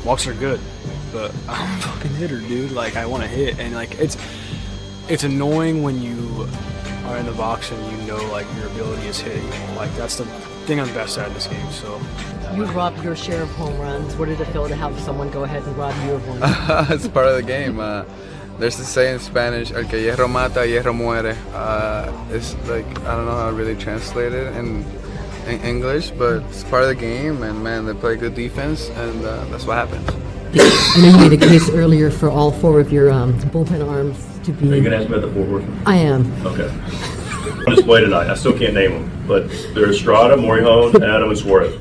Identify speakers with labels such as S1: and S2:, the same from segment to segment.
S1: walks are good, but I'm a fucking hitter, dude. Like, I want to hit, and like it's annoying when you are in the box and you know like your ability is hitting. Like, that's the thing I'm best at in this game. So
S2: you robbed your share of home runs. What did it feel to have someone go ahead and rob you of one?
S3: It's part of the game. There's this saying in Spanish, el que hierro mata, hierro muere. It's like, I don't know how to really translate it in English, but it's part of the game, and man, they play good defense, and that's what happens.
S2: I know you made a case earlier for all four of your bullpen arms to be...
S4: Are you going to ask me about the four horsemen?
S2: I am.
S4: Okay. On display tonight. I still can't name them, but they're Estrada, Morihone, Adam, and Suarez.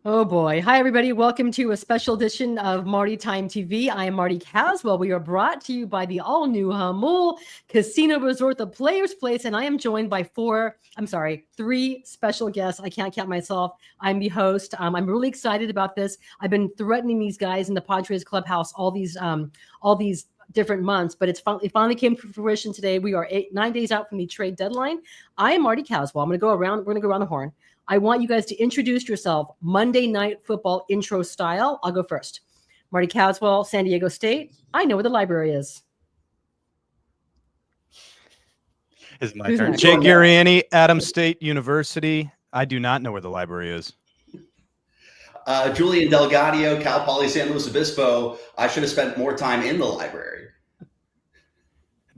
S2: Oh boy. Hi, everybody. Welcome to a special edition of Marty Time TV. I am Marty Caswell. We are brought to you by the all-new Hamul Casino Resort, the Players Place, and I am joined by three special guests. I can't count myself. I'm the host. I'm really excited about this. I've been threatening these guys in the Padres clubhouse all these different months, but it finally came to fruition today. We are 9 days out from the trade deadline. I am Marty Caswell. We're going to go around the horn. I want you guys to introduce yourself Monday Night Football intro style. I'll go first. Marty Caswell, San Diego State. I know where the library is.
S5: It's my turn. Jake Garegnani, Adams State University. I do not know where the library is.
S6: Julian Del Guadio, Cal Poly San Luis Obispo. I should have spent more time in the library.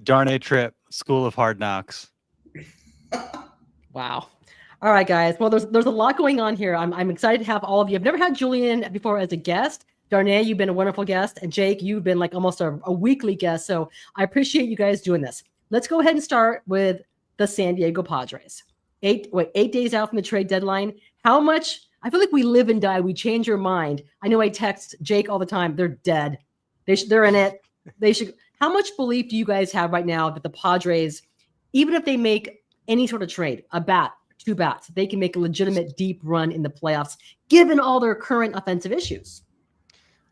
S5: Darnay Tripp, School of Hard Knocks.
S2: Wow. All right, guys. Well, there's a lot going on here. I'm excited to have all of you. I've never had Julian before as a guest. Darnay, you've been a wonderful guest. And Jake, you've been like almost a weekly guest. So I appreciate you guys doing this. Let's go ahead and start with the San Diego Padres. 8 days out from the trade deadline. How much? I feel like we live and die. We change your mind. I know I text Jake all the time. They're dead. They're in it. They should. How much belief do you guys have right now that the Padres, even if they make any sort of trade, a bat, 2 bats, they can make a legitimate deep run in the playoffs, given all their current offensive issues?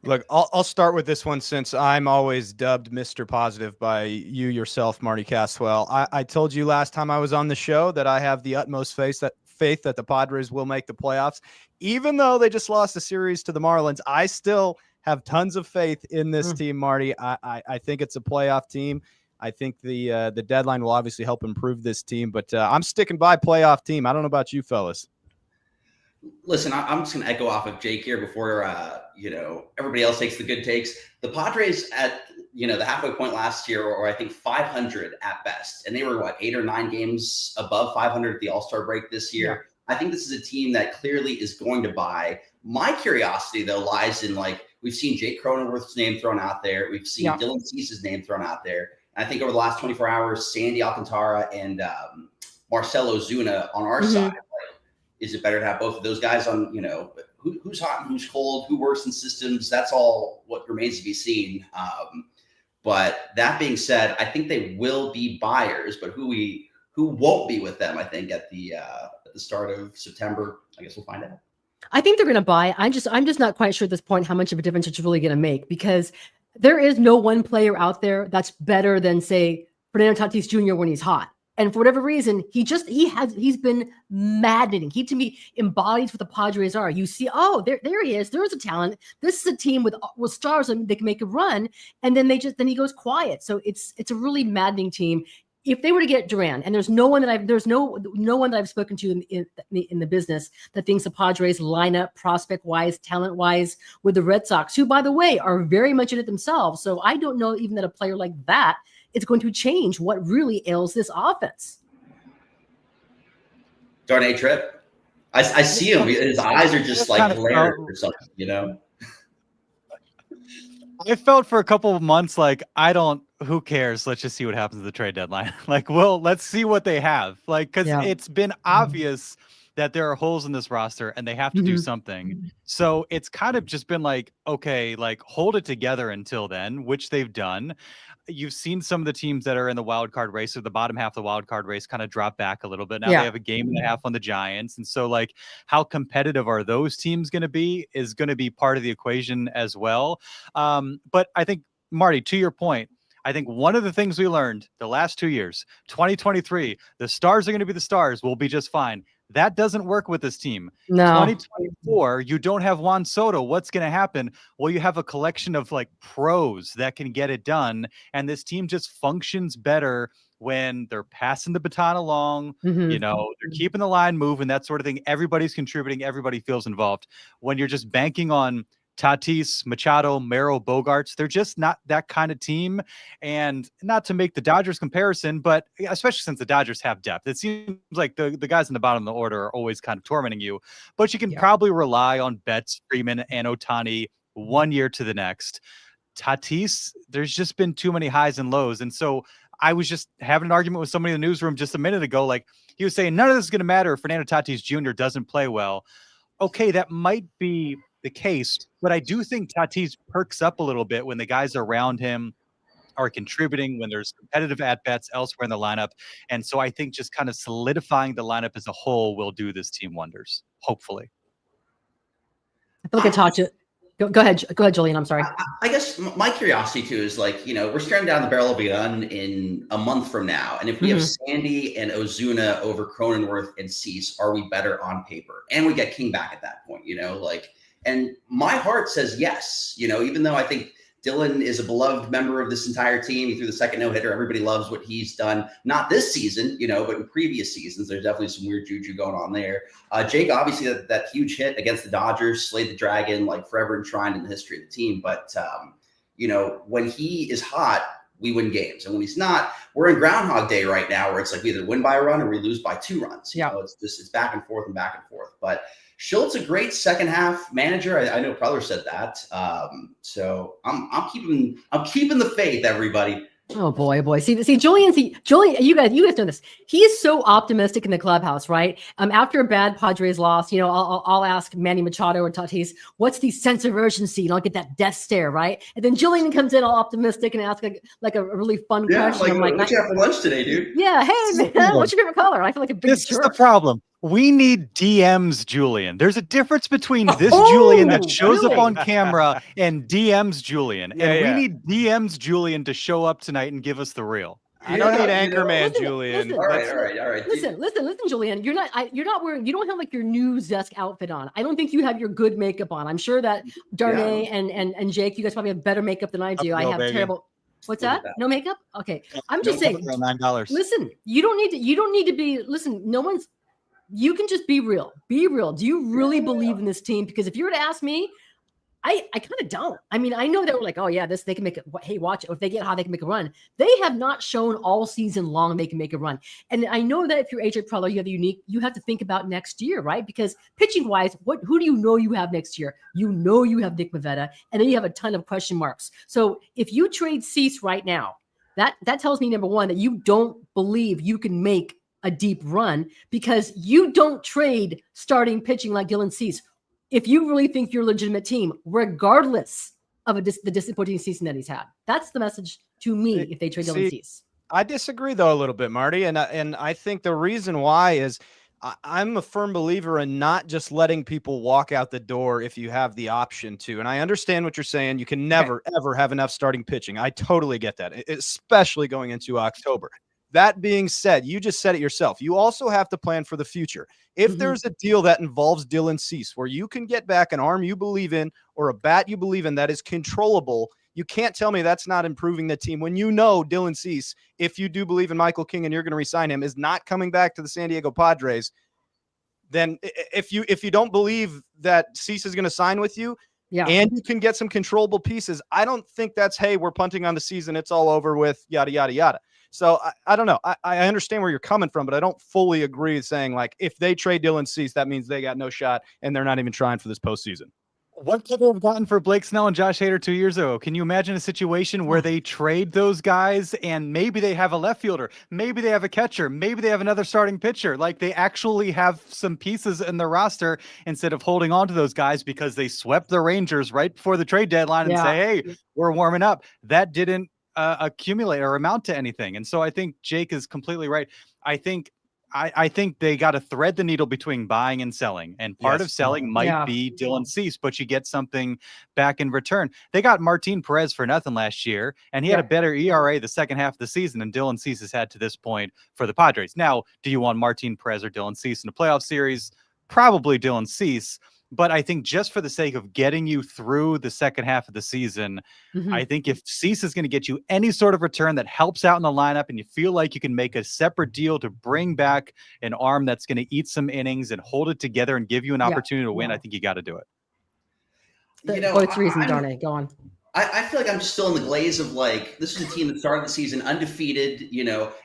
S5: Look, I'll start with this one since I'm always dubbed Mr. Positive by you yourself, Marty Caswell. I told you last time I was on the show that I have the utmost faith that the Padres will make the playoffs. Even though they just lost a series to the Marlins, I still have tons of faith in this team, Marty. I think it's a playoff team. I think the deadline will obviously help improve this team, but I'm sticking by playoff team. I don't know about you fellas.
S6: Listen, I'm just going to echo off of Jake here before, everybody else takes the good takes. The Padres at, the halfway point last year, or I think 500 at best, and they were 8 or 9 games above 500 at the All-Star break this year. Yeah. I think this is a team that clearly is going to buy. My curiosity, though, lies in we've seen Jake Cronenworth's name thrown out there. We've seen Dylan Cease's name thrown out there. And I think over the last 24 hours, Sandy Alcantara and Marcelo Zuna on our side. Is it better to have both of those guys on, who's hot and who's cold, who works in systems? That's all what remains to be seen. But that being said, I think they will be buyers, but who won't be with them, I think at the start of September, I guess we'll find out.
S2: I think they're going to buy. I'm just not quite sure at this point how much of a difference it's really going to make, because there is no one player out there that's better than, say, Fernando Tatis Jr. when he's hot. And for whatever reason, he's been maddening. He, to me, embodies what the Padres are. You see, there he is. There's a talent. This is a team with stars, and they can make a run. And then he goes quiet. So it's a really maddening team. If they were to get Duran, and there's no one that I've spoken to in the business that thinks the Padres line up prospect wise, talent wise with the Red Sox, who, by the way, are very much in it themselves. So I don't know even that a player like that is going to change what really ails this offense.
S6: Darnay Tripp. I see him. His eyes are just glaring or something,
S5: I felt for a couple of months who cares? Let's just see what happens at the trade deadline. Let's see what they have. Because it's been obvious that there are holes in this roster and they have to do something. So it's kind of just been hold it together until then, which they've done. You've seen some of the teams that are in the wild card race, or the bottom half of the wild card race, kind of drop back a little bit. Now they have a game and a half on the Giants. And so how competitive are those teams going to be is going to be part of the equation as well. But I think, Marty, to your point, I think one of the things we learned the last 2 years, 2023, the stars are going to be the stars. We'll be just fine. That doesn't work with this team.
S2: No.
S5: 2024, you don't have Juan Soto. What's going to happen? Well, you have a collection of like pros that can get it done. And this team just functions better when they're passing the baton along,
S2: Mm-hmm.
S5: you know, they're keeping the line moving, that sort of thing. Everybody's contributing. Everybody feels involved. When you're just banking on Tatis, Machado, Merrill, Bogarts, they're just not that kind of team. And not to make the Dodgers comparison, but especially since the Dodgers have depth, it seems like the guys in the bottom of the order are always kind of tormenting you. But you can probably rely on Betts, Freeman, and Ohtani 1 year to the next. Tatis, there's just been too many highs and lows. And so I was just having an argument with somebody in the newsroom just a minute ago. Like, he was saying, none of this is going to matter if Fernando Tatis Jr. doesn't play well. Okay, that might be the case, but I do think Tatis perks up a little bit when the guys around him are contributing, when there's competitive at-bats elsewhere in the lineup. And so I think just kind of solidifying the lineup as a whole will do this team wonders, hopefully.
S2: I feel like I taught you. Go ahead, Julian. I'm sorry.
S6: I guess my curiosity too is like, you know, we're staring down the barrel of a gun in a month from now. And if we have Sandy and Ozuna over Cronenworth and Cease, are we better on paper? And we get King back at that point, you know, like, and my heart says yes, you know, even though I think Dylan is a beloved member of this entire team. He threw the second no-hitter. Everybody loves what he's done. Not this season, you know, but in previous seasons, there's definitely some weird juju going on there. Jake, obviously, that huge hit against the Dodgers, slayed the dragon, like forever enshrined in the history of the team. But, you know, when he is hot, we win games. And when he's not, we're in Groundhog Day right now, where it's like we either win by a run or we lose by 2 runs. You know, it's back and forth and back and forth. But Schultz, a great second half manager. I know Preller said that. So I'm keeping the faith, everybody.
S2: Oh boy. See, Julian, you guys know this. He is so optimistic in the clubhouse, right? After a bad Padres loss, you know, I'll ask Manny Machado or Tatis, what's the sense of urgency? And I'll get that death stare, right? And then Julian comes in all optimistic and asks like a really fun question.
S6: Like, what you have for lunch today, dude?
S2: Yeah, hey man, what's your favorite color? I feel like a big
S5: This is the problem. We need DMs Julian. There's a difference between this Julian that shows up on camera and DMs Julian. And we need DMs Julian to show up tonight and give us the real.
S7: I don't need Anchorman Julian.
S2: Listen,
S6: all right.
S2: Listen, Julian. You're not wearing. You don't have like your news desk outfit on. I don't think you have your good makeup on. I'm sure that Darnay and Jake, you guys probably have better makeup than I do. I have terrible. What's that? No makeup? Okay. I'm just saying.
S5: $9.
S2: Listen, you don't need to be. Listen, no one's. You can just be real. Be real. Do you really believe in this team? Because if you were to ask me, I kind of don't. I mean, I know that we're like, oh yeah, they can make it. Hey, watch it. If they get hot, they can make a run. They have not shown all season long they can make a run. And I know that if you're AJ Preller, you have to think about next year, right? Because pitching wise, who do you know you have next year? You know you have Nick Pivetta, and then you have a ton of question marks. So if you trade Cease right now, that tells me, number one, that you don't believe you can make a deep run, because you don't trade starting pitching like Dylan Cease if you really think you're a legitimate team, regardless of the disappointing season that he's had. That's the message to me if they trade Dylan Cease.
S7: I disagree, though, a little bit, Marty. And I think the reason why is I'm a firm believer in not just letting people walk out the door if you have the option to. And I understand what you're saying. You can never, ever have enough starting pitching. I totally get that, especially going into October. That being said, you just said it yourself. You also have to plan for the future. If there's a deal that involves Dylan Cease where you can get back an arm you believe in or a bat you believe in that is controllable, you can't tell me that's not improving the team when you know Dylan Cease, if you do believe in Michael King and you're going to re-sign him, is not coming back to the San Diego Padres. Then if you don't believe that Cease is going to sign with you, and you can get some controllable pieces, I don't think that's, hey, we're punting on the season, it's all over with, yada, yada, yada. So I don't know. I understand where you're coming from, but I don't fully agree saying, like, if they trade Dylan Cease, that means they got no shot and they're not even trying for this postseason.
S5: What could they have gotten for Blake Snell and Josh Hader 2 years ago? Can you imagine a situation where they trade those guys and maybe they have a left fielder, maybe they have a catcher, maybe they have another starting pitcher? Like, they actually have some pieces in the roster instead of holding on to those guys because they swept the Rangers right before the trade deadline and say, hey, we're warming up. That didn't accumulate or amount to anything. And so I think Jake is completely right. I think I think they got to thread the needle between buying and selling. And part of selling might be Dylan Cease, but you get something back in return. They got Martin Perez for nothing last year, and he had a better ERA the second half of the season than Dylan Cease has had to this point for the Padres. Now, do you want Martin Perez or Dylan Cease in a playoff series? Probably Dylan Cease. But I think just for the sake of getting you through the second half of the season, I think if Cease is going to get you any sort of return that helps out in the lineup and you feel like you can make a separate deal to bring back an arm that's going to eat some innings and hold it together and give you an opportunity to win, I think you got to do it.
S2: What's the reason, Darnay? Go on.
S6: I feel like I'm still in the glaze of like, this is a team that started the season undefeated,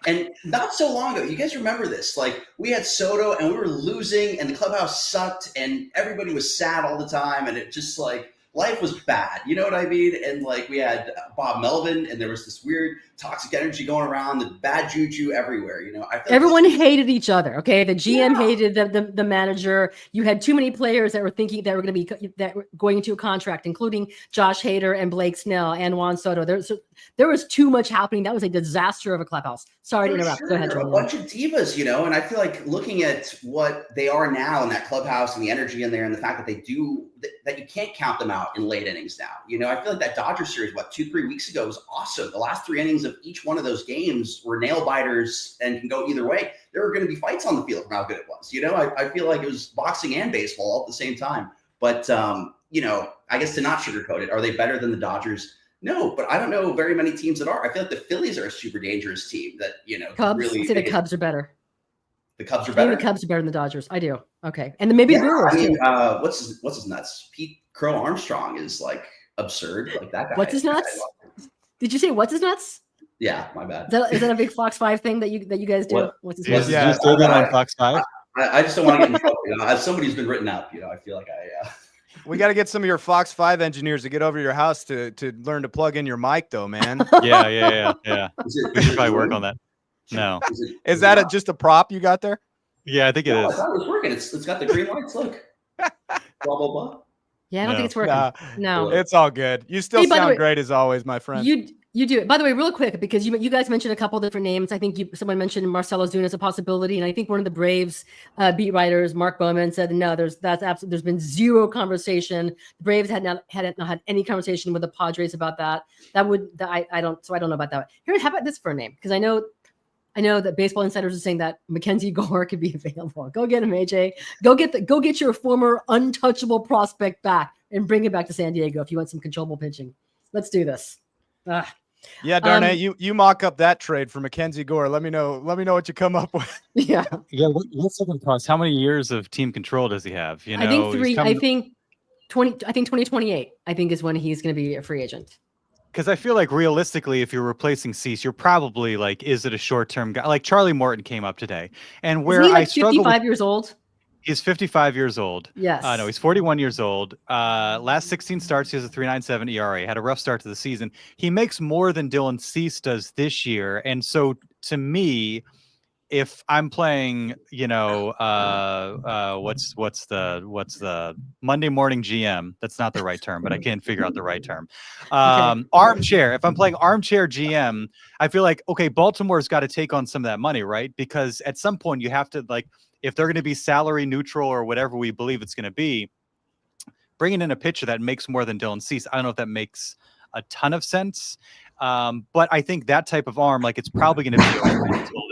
S6: and not so long ago, you guys remember this, like we had Soto and we were losing and the clubhouse sucked and everybody was sad all the time. And it just like, life was bad. You know what I mean? And like we had Bob Melvin and there was this weird toxic energy going around, the bad juju everywhere. I feel
S2: everyone hated each other. Okay. The GM hated the manager. You had too many players that were thinking that were going to be that were going into a contract, including Josh Hader and Blake Snell and Juan Soto. There was too much happening. That was a disaster of a clubhouse. Sorry to interrupt. Go ahead, Julian.
S6: A bunch of divas, and I feel like looking at what they are now in that clubhouse and the energy in there and the fact that that you can't count them out in late innings now. I feel like that Dodgers series, 2-3 weeks ago was awesome. The last 3 innings of each one of those games were nail biters and can go either way. There were going to be fights on the field from how good it was. I feel like it was boxing and baseball all at the same time. But, I guess to not sugarcoat it, are they better than the Dodgers? No, but I don't know very many teams that are. I feel like the Phillies are a super dangerous team that,
S2: Cubs.
S6: really.
S2: I say the Cubs are better.
S6: The Cubs are better.
S2: The Cubs are better than the Dodgers. I do. Okay. And then maybe the Brewers.
S6: I mean,
S2: too.
S6: what's his nuts? Pete Crow Armstrong is like absurd. Like that guy.
S2: What's his nuts? Did you say what's his nuts?
S6: Yeah, my bad.
S2: Is that a big Fox 5 thing that you guys do?
S6: What?
S2: What's his
S5: Yes,
S2: nuts?
S5: you on Fox 5?
S6: I just don't want to get in trouble. As somebody who's been written up, I feel like
S7: We got to get some of your Fox 5 engineers to get over to your house to learn to plug in your mic, though, man.
S5: Yeah. We should probably work on that. No.
S7: Is that just a prop you got there?
S5: Yeah, I think it is.
S6: I thought it was working. It's got the green lights. Look. Blah, blah, blah.
S2: Yeah, I don't think it's working. No.
S7: It's all good. You still sound great as always, my friend.
S2: You do it. By the way, real quick, because you guys mentioned a couple different names. I think someone mentioned Marcell Ozuna as a possibility, and I think one of the Braves beat writers, Mark Bowman, said no. There's been zero conversation. The Braves had not had any conversation with the Padres about that. I don't know about that. Here, how about this for a name? Because I know that Baseball Insiders are saying that Mackenzie Gore could be available. Go get him, AJ. Go get your former untouchable prospect back and bring it back to San Diego if you want some controllable pitching. Let's do this.
S7: Yeah, Darnay, you mock up that trade for Mackenzie Gore. Let me know what you come up with.
S2: Yeah.
S5: Let's look across. How many years of team control does he have?
S2: I think 3. I think 2028. I think is when he's going to be a free agent.
S5: Because I feel like realistically, if you're replacing Cease, you're probably like, is it a short-term guy? Like Charlie Morton came up today, and where
S2: Isn't he
S5: I struggle.
S2: 55 years old.
S5: He's 55 years old.
S2: Yes.
S5: No, he's 41 years old. Last 16 starts, he has a 3.97 ERA. Had a rough start to the season. He makes more than Dylan Cease does this year, and so to me, if I'm playing, what's the Monday morning GM? That's not the right term, but I can't figure out the right term. Armchair. If I'm playing armchair GM, I feel like, okay, Baltimore's got to take on some of that money, right? Because at some point you have to, like, if they're going to be salary neutral or whatever we believe it's going to be, bringing in a pitcher that makes more than Dylan Cease, I don't know if that makes a ton of sense. But I think that type of arm, like, it's probably going to be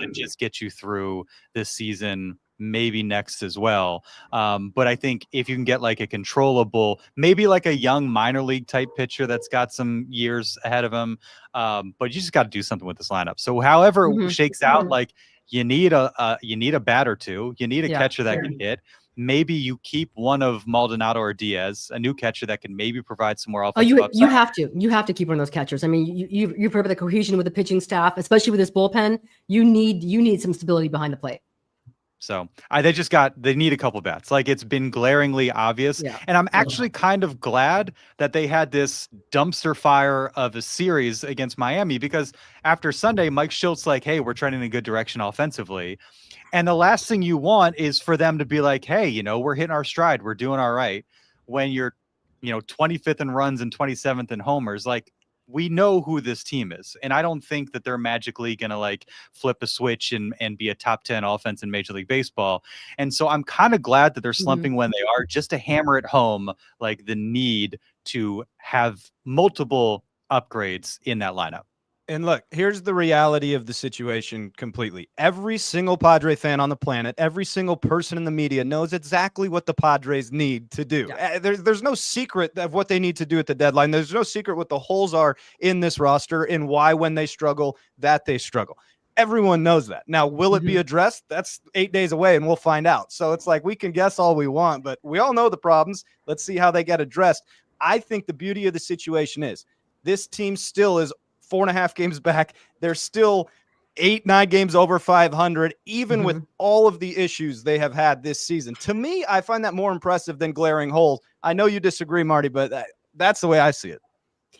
S5: and just get you through this season, maybe next as well. But I think if you can get like a controllable, maybe like a young minor league type pitcher that's got some years ahead of him, but you just got to do something with this lineup. So however it shakes out, like you need a bat or two, you need a catcher that can hit. Maybe you keep one of Maldonado or Diaz, a new catcher that can maybe provide some more offensive upside.
S2: You have to keep one of those catchers. I mean, you've heard about the cohesion with the pitching staff, especially with this bullpen. You need some stability behind the plate.
S5: So they need a couple bats. Like, it's been glaringly obvious. Yeah. And I'm actually kind of glad that they had this dumpster fire of a series against Miami, because after Sunday, Mike Schultz like, hey, we're trending in a good direction offensively. And the last thing you want is for them to be like, hey, we're hitting our stride. We're doing all right. When you're, 25th in runs and 27th in homers, like, we know who this team is. And I don't think that they're magically going to like flip a switch and be a top 10 offense in Major League Baseball. And so I'm kind of glad that they're slumping when they are, just to hammer it home, like the need to have multiple upgrades in that lineup.
S7: And look, here's the reality of the situation completely. Every single Padre fan on the planet, every single person in the media knows exactly what the Padres need to do. Yeah. There's no secret of what they need to do at the deadline. There's no secret what the holes are in this roster and why when they struggle, that they struggle. Everyone knows that. Now, will it be addressed? That's 8 days away, and we'll find out. So it's like we can guess all we want, but we all know the problems. Let's see how they get addressed. I think the beauty of the situation is this team still is 4.5 games back. They're still 8-9 games over 500, even with all of the issues they have had this season. To me, I find that more impressive than glaring holes. I know you disagree, Marty, but that's the way I see it.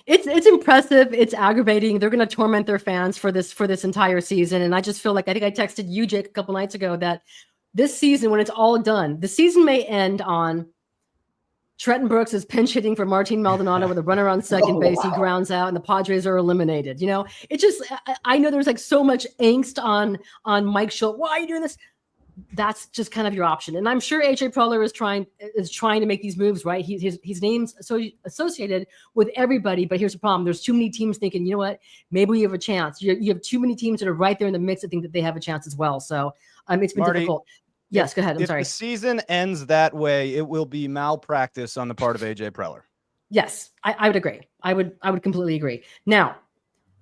S2: It's impressive. It's aggravating. They're going to torment their fans for this entire season. And I just feel like, I think I texted you, Jake, a couple nights ago, that this season, when it's all done, the season may end on Trenton Brooks is pinch hitting for Martin Maldonado with a runner on second base. He grounds out and the Padres are eliminated. You know, it just, I know there's like so much angst on Mike Schultz. Why are you doing this? That's just kind of your option. And I'm sure AJ Preller is trying to make these moves, right? His name's associated with everybody, but here's the problem. There's too many teams thinking, you know what, maybe we have a chance. You have too many teams that are right there in the mix that think that they have a chance as well. So it's been
S7: Marty,
S2: difficult. Yes, go ahead. I'm sorry.
S7: If the season ends that way, it will be malpractice on the part of AJ Preller.
S2: Yes, I would agree. I would completely agree. Now,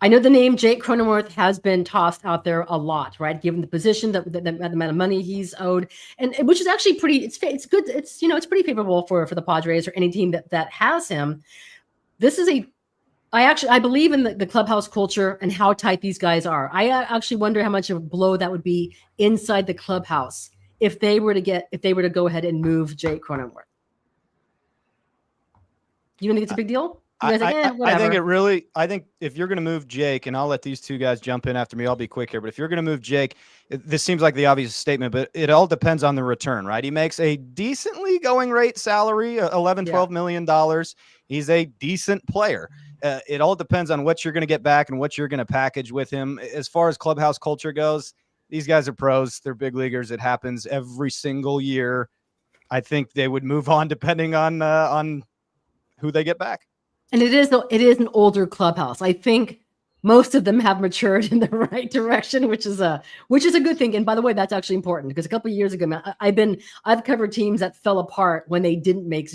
S2: I know the name Jake Cronenworth has been tossed out there a lot, right? Given the position, the amount of money he's owed, and which is actually pretty. It's good. It's it's pretty favorable for the Padres or any team that has him. This is I believe in the clubhouse culture and how tight these guys are. I actually wonder how much of a blow that would be inside the clubhouse if they were to go ahead and move Jake Cronenworth. You don't think it's a big deal?
S7: I think if you're going to move Jake, and I'll let these two guys jump in after me, I'll be quick here. But if you're going to move Jake, this seems like the obvious statement, but it all depends on the return, right? He makes a decently going rate salary, $12 million. He's a decent player. It all depends on what you're going to get back and what you're going to package with him. As far as clubhouse culture goes, these guys are pros. They're big leaguers. It happens every single year. I think they would move on depending on who they get back.
S2: And it is an older clubhouse. I think most of them have matured in the right direction, which is a good thing. And by the way, that's actually important because a couple of years ago, I've covered teams that fell apart when they didn't make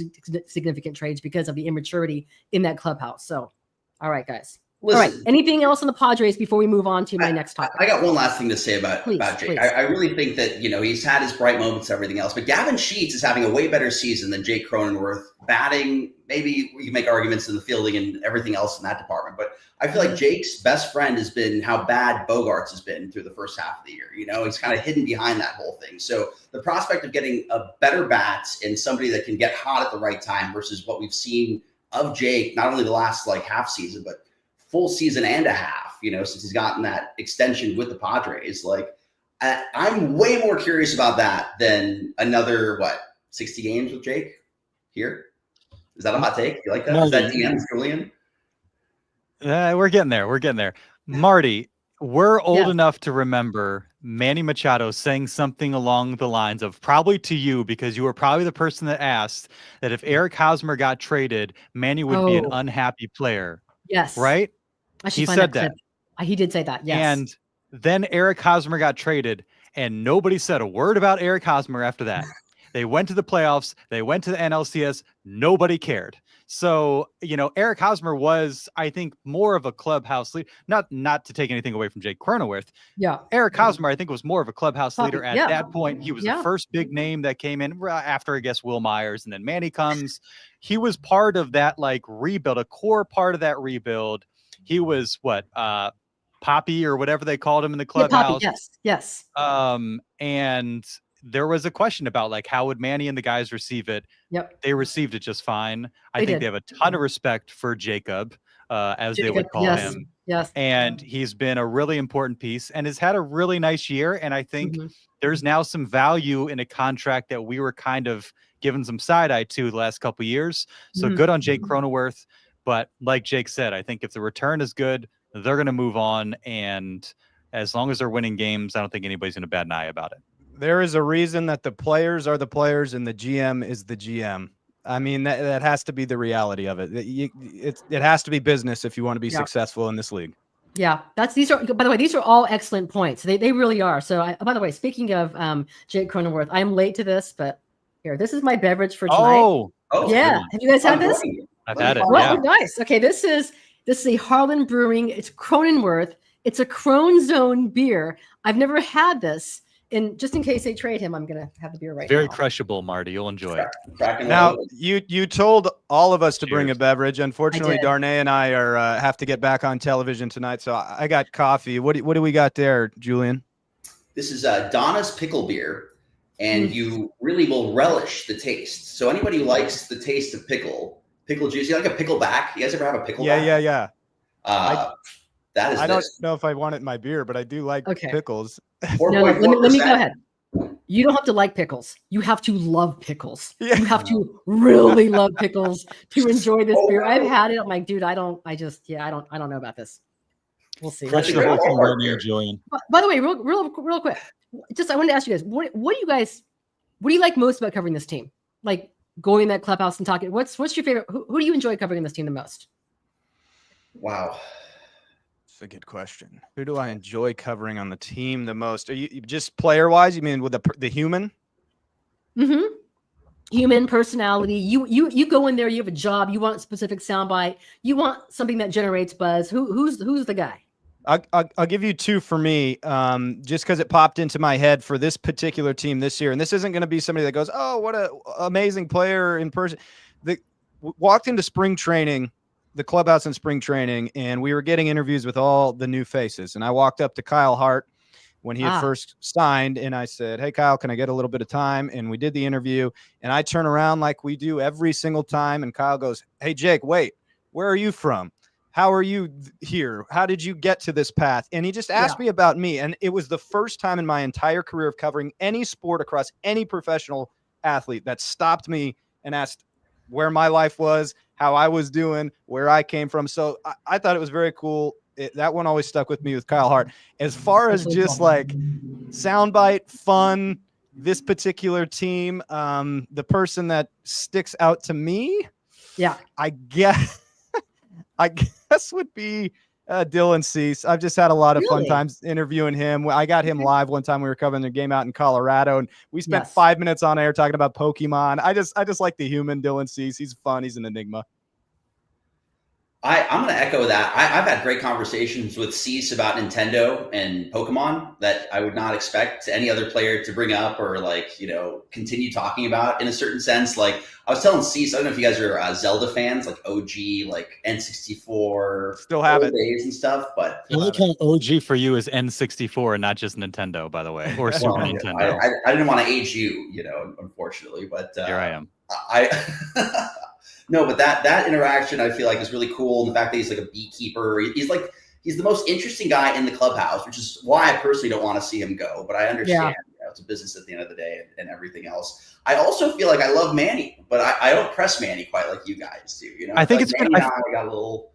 S2: significant trades because of the immaturity in that clubhouse. So, all right, guys.
S6: Listen,
S2: all right. Anything else on the Padres before we move on to my next topic?
S6: I got one last thing to say about Jake.
S2: Please.
S6: I really think that, he's had his bright moments and everything else, but Gavin Sheets is having a way better season than Jake Cronenworth. Batting, maybe we can make arguments in the fielding and everything else in that department, but I feel like Jake's best friend has been how bad Bogarts has been through the first half of the year. He's kind of hidden behind that whole thing. So the prospect of getting a better bat and somebody that can get hot at the right time versus what we've seen of Jake, not only the last half season, but full season and a half, since he's gotten that extension with the Padres. I'm way more curious about that than another, 60 games with Jake here? Is that a hot take? You like that? Is that DM Julian?
S5: We're getting there. Marty, we're old enough to remember Manny Machado saying something along the lines of, probably to you, because you were probably the person that asked, that if Eric Hosmer got traded, Manny would be an unhappy player.
S2: Yes.
S5: Right? He said that.
S2: He did say that, yes.
S5: And then Eric Hosmer got traded, and nobody said a word about Eric Hosmer after that. They went to the playoffs. They went to the NLCS. Nobody cared. So, Eric Hosmer was, I think, more of a clubhouse leader. Not to take anything away from Jake Cronenworth.
S2: Yeah.
S5: Eric Hosmer, I think, was more of a clubhouse leader at that point. He was the first big name that came in after, I guess, Will Myers, and then Manny comes. He was part of that rebuild, a core part of that rebuild. He was Poppy or whatever they called him in the clubhouse.
S2: Yeah, Poppy, yes.
S5: And there was a question about how would Manny and the guys receive it.
S2: Yep.
S5: They received it just fine. I think they have a ton of respect for Jacob, as they would call him.
S2: Yes.
S5: And he's been a really important piece and has had a really nice year. And I think there's now some value in a contract that we were kind of given some side eye to the last couple of years. So good on Jake Cronenworth. But like Jake said, I think if the return is good, they're going to move on. And as long as they're winning games, I don't think anybody's going to bat an eye about it.
S7: There is a reason that the players are the players and the GM is the GM. I mean, that has to be the reality of it. It has to be business if you want to be successful in this league.
S2: Yeah, by the way, these are all excellent points. They really are. So by the way, speaking of Jake Cronenworth, I'm late to this, but here, this is my beverage for tonight.
S5: Oh,
S2: yeah. Have you guys had this?
S5: I've had it.
S2: Oh,
S5: Yeah.
S2: nice. Okay, this is a Harlan Brewing. It's Cronenworth. It's a Crone Zone beer. I've never had this. And just in case they trade him, I'm gonna have the beer right
S5: Very
S2: now.
S5: crushable, Marty. You'll enjoy it.
S7: Now, you told all of us to bring a
S5: Cheers.
S7: beverage. Unfortunately, Darnay and I are have to get back on television tonight, so I got coffee. What do we got there, Julian?
S6: This is Donna's pickle beer, and you really will relish the taste. So anybody who likes the taste of pickle juice, you like a pickle back? You guys ever have a pickle back?
S7: Yeah.
S6: That is.
S7: I don't know if I want it in my beer, but I do like pickles.
S2: No, let me go ahead. You don't have to like pickles. You have to love pickles.
S7: Yeah.
S2: You have to really love pickles to enjoy this beer. I've had it. I'm like, dude, I don't know about this. We'll see.
S5: Crush the whole thing right here, Julian.
S2: By the way, real quick, I wanted to ask you guys, what do you like most about covering this team? Like going in that clubhouse and talking. What's your favorite? Who do you enjoy covering this team the most?
S6: Wow.
S7: That's a good question. Who do I enjoy covering on the team the most? Are you just player wise? You mean with the human?
S2: Mm-hmm. Human personality. You go in there. You have a job. You want a specific soundbite. You want something that generates buzz. Who's the guy?
S7: I'll give you two for me, just because it popped into my head for this particular team this year. And this isn't going to be somebody that goes, oh, what a amazing player in person. Walked into spring training, the clubhouse in spring training, and we were getting interviews with all the new faces. And I walked up to Kyle Hart when he had first signed, and I said, hey, Kyle, can I get a little bit of time? And we did the interview, and I turn around like we do every single time, and Kyle goes, hey, Jake, wait, where are you from? How are you here? How did you get to this path? And he just asked me about me, and it was the first time in my entire career of covering any sport across any professional athlete that stopped me and asked where my life was, how I was doing, where I came from. So I thought it was very cool. That one always stuck with me with Kyle Hart. As far as just like soundbite, fun, this particular team, the person that sticks out to me, I guess would be Dylan Cease. I've just had a lot of fun times interviewing him. I got him live one time. We were covering the game out in Colorado, and we spent 5 minutes on air talking about Pokemon. I just like the human Dylan Cease. He's fun. He's an enigma.
S6: I'm going to echo that. I've had great conversations with Cease about Nintendo and Pokemon that I would not expect any other player to bring up or continue talking about in a certain sense. Like I was telling Cease, I don't know if you guys are Zelda fans, like OG, like N64,
S7: still have it
S6: days and stuff. But
S5: the only kind of OG for you is N64 and not just Nintendo, by the way, or Super Nintendo.
S6: I didn't want to age you, unfortunately, but
S5: here I am.
S6: No, but that interaction I feel like is really cool. And the fact that he's like a beekeeper, he's the most interesting guy in the clubhouse, which is why I personally don't want to see him go. But I understand it's a business at the end of the day and everything else. I also feel like I love Manny, but I don't press Manny quite like you guys do.
S5: I think it's
S6: Manny. I got a little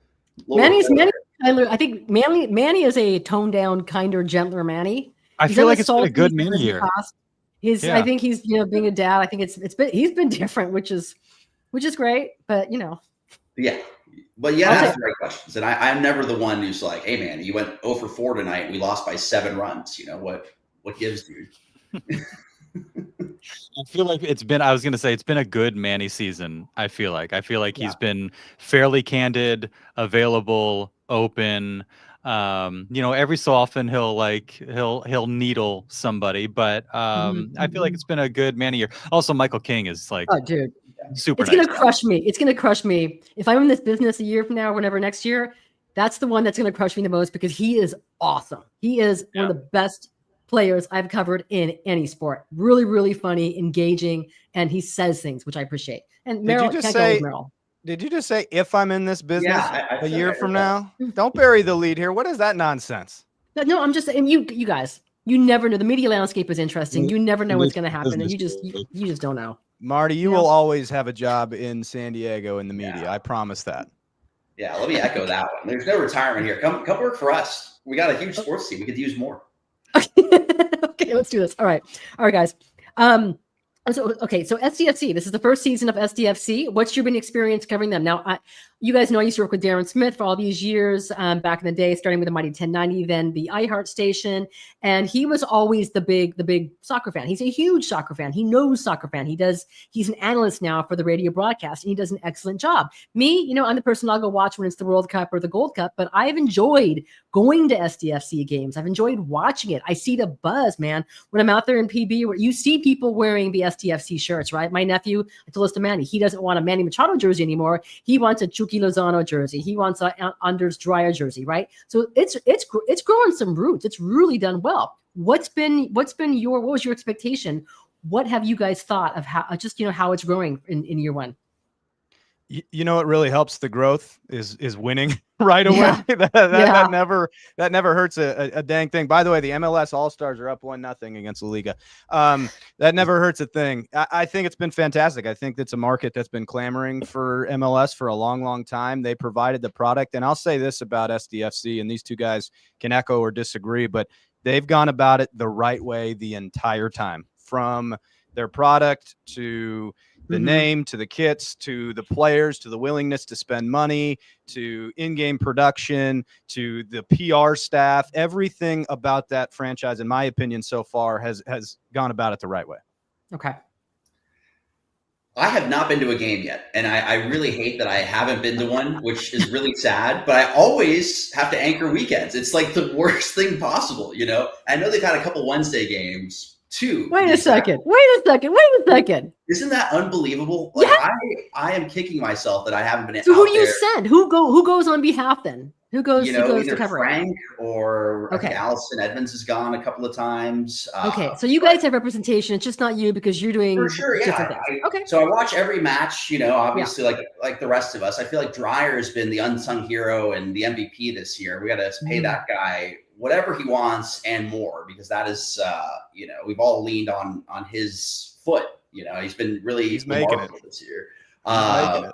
S2: Manny. I think Manny is a toned down, kinder, gentler Manny.
S5: I feel like it's been a good Manny year.
S2: I think he's being a dad. I think he's been different, which is great, but
S6: yeah. But ask the right questions. And I'm never the one who's like, hey man, you went 0 for 4 tonight. We lost by 7 runs. What gives, dude?
S5: I feel like it's been a good Manny season. I feel like he's been fairly candid, available, open. Every so often he'll needle somebody, but I feel like it's been a good Manny year. Also, Michael King is like,
S2: oh dude.
S5: Super.
S2: It's gonna crush me. It's gonna crush me if I'm in this business a year from now, or whenever next year. That's the one that's gonna crush me the most because he is awesome. He is one of the best players I've covered in any sport. Really, really funny, engaging, and he says things which I appreciate. And Merrill,
S7: did you just say if I'm in this business a year from now? Don't bury the lead here. What is that nonsense?
S2: No, I'm just saying. You guys, you never know. The media landscape is interesting. You never know what's gonna happen, and you just don't know.
S7: Marty, you will always have a job in San Diego in the media. I promise that.
S6: Yeah, let me echo that one. There's no retirement here. Come work for us. We got a huge sports team. We could use more.
S2: Okay, let's do this. All right, guys. So SDFC. This is the first season of SDFC. What's your been experience covering them? Now, you guys know I used to work with Darren Smith for all these years, back in the day, starting with the Mighty 1090, then the iHeart station, and he was always the big soccer fan. He's a huge soccer fan. He knows soccer fan. He's an analyst now for the radio broadcast, and he does an excellent job. Me, I'm the person I'll go watch when it's the World Cup or the Gold Cup, but I've enjoyed going to SDFC games. I've enjoyed watching it. I see the buzz, man. When I'm out there in PB, where you see people wearing the SDFC shirts, right? My nephew, I told this to Manny, he doesn't want a Manny Machado jersey anymore. He wants a Chucky Lozano jersey. He wants a Anders Dreyer jersey, right? So it's growing some roots. It's really done well. What was your expectation? What have you guys thought of how how it's growing in year one?
S7: What really helps the growth is winning right away.
S2: Yeah.
S7: that never hurts a dang thing. By the way, the MLS All-Stars are up 1-0 against La Liga. That never hurts a thing. I think it's been fantastic. I think it's a market that's been clamoring for MLS for a long, long time. They provided the product. And I'll say this about SDFC, and these two guys can echo or disagree, but they've gone about it the right way the entire time, from their product to the name, to the kits, to the players, to the willingness to spend money, to in-game production, to the PR staff. Everything about that franchise, in my opinion, so far has gone about it the right way.
S2: Okay.
S6: I have not been to a game yet, and I really hate that I haven't been to one, which is really sad, but I always have to anchor weekends. It's like the worst thing possible, I know they've had a couple Wednesday games too.
S2: Wait a second.
S6: Isn't that unbelievable?
S2: Yeah.
S6: I am kicking myself that I haven't been.
S2: So who do you send? Who goes on behalf then? Who goes? Who goes
S6: either
S2: to cover
S6: Frank or
S2: okay.
S6: Allison Edmonds has gone a couple of times.
S2: Okay, so you guys have representation. It's just not you because you're doing
S6: for sure.
S2: different
S6: Yeah.
S2: things. Okay.
S6: So I watch every match. Obviously, like the rest of us. I feel like Dreyer has been the unsung hero and the MVP this year. We got to pay that guy whatever he wants and more, because that is, we've all leaned on his foot. He's been really
S7: he's making it
S6: this year. Am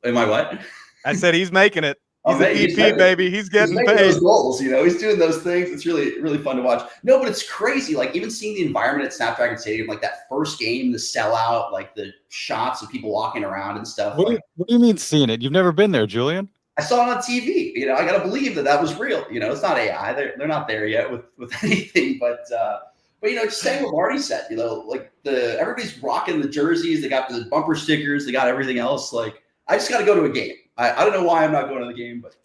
S6: I what?
S7: I said he's making it. He's an EP, baby. He's getting paid.
S6: Those goals, he's doing those things. It's really, really fun to watch. No, but it's crazy. Like, even seeing the environment at Snapdragon Stadium, like that first game, the sellout, like the shots of people walking around and stuff.
S5: What do you mean seeing it? You've never been there, Julian?
S6: I saw it on TV. I got to believe that was real. It's not AI. They're not there yet with anything. But just saying what Marty said. Like everybody's rocking the jerseys. They got the bumper stickers. They got everything else. Like, I just got to go to a game. I don't know why I'm not going to the game, but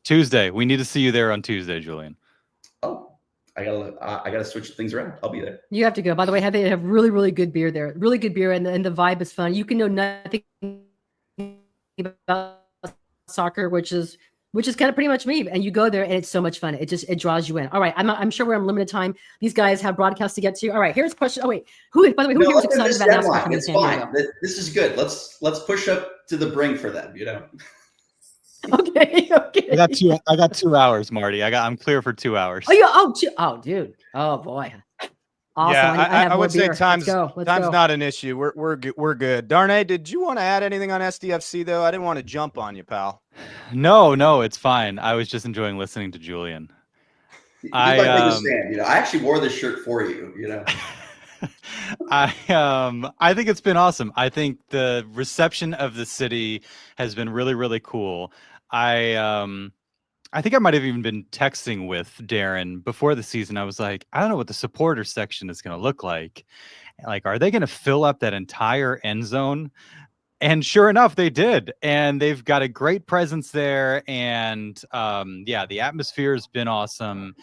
S5: Tuesday. We need to see you there on Tuesday, Julian.
S6: Oh, I gotta switch things around. I'll be there.
S2: You have to go. By the way, they have really, really good beer there. Really good beer, and the vibe is fun. You can know nothing about soccer, which is kind of pretty much me. And you go there, and it's so much fun. It draws you in. All right, I'm sure we're on limited time. These guys have broadcasts to get to. All right, here's a question. Oh wait, who here is excited about NASCAR coming to San Diego?
S6: This is good. Let's push up to the brink for them.
S2: Okay.
S5: I got 2 hours, Marty. I'm clear for 2 hours.
S2: Dude. Oh boy. Awesome.
S7: Yeah, I would say
S2: beer.
S7: time's
S2: Let's go.
S7: not an issue. We're good. Darnay, did you want to add anything on SDFC though? I didn't want to jump on you, pal.
S5: No, it's fine. I was just enjoying listening to Julian.
S6: I actually wore this shirt for you.
S5: I think it's been awesome. I think the reception of the city has been really, really cool. I think I might have even been texting with Darren before the season. I was like, I don't know what the supporter section is going to look like. Like, are they going to fill up that entire end zone? And sure enough, they did. And they've got a great presence there. And the atmosphere has been awesome.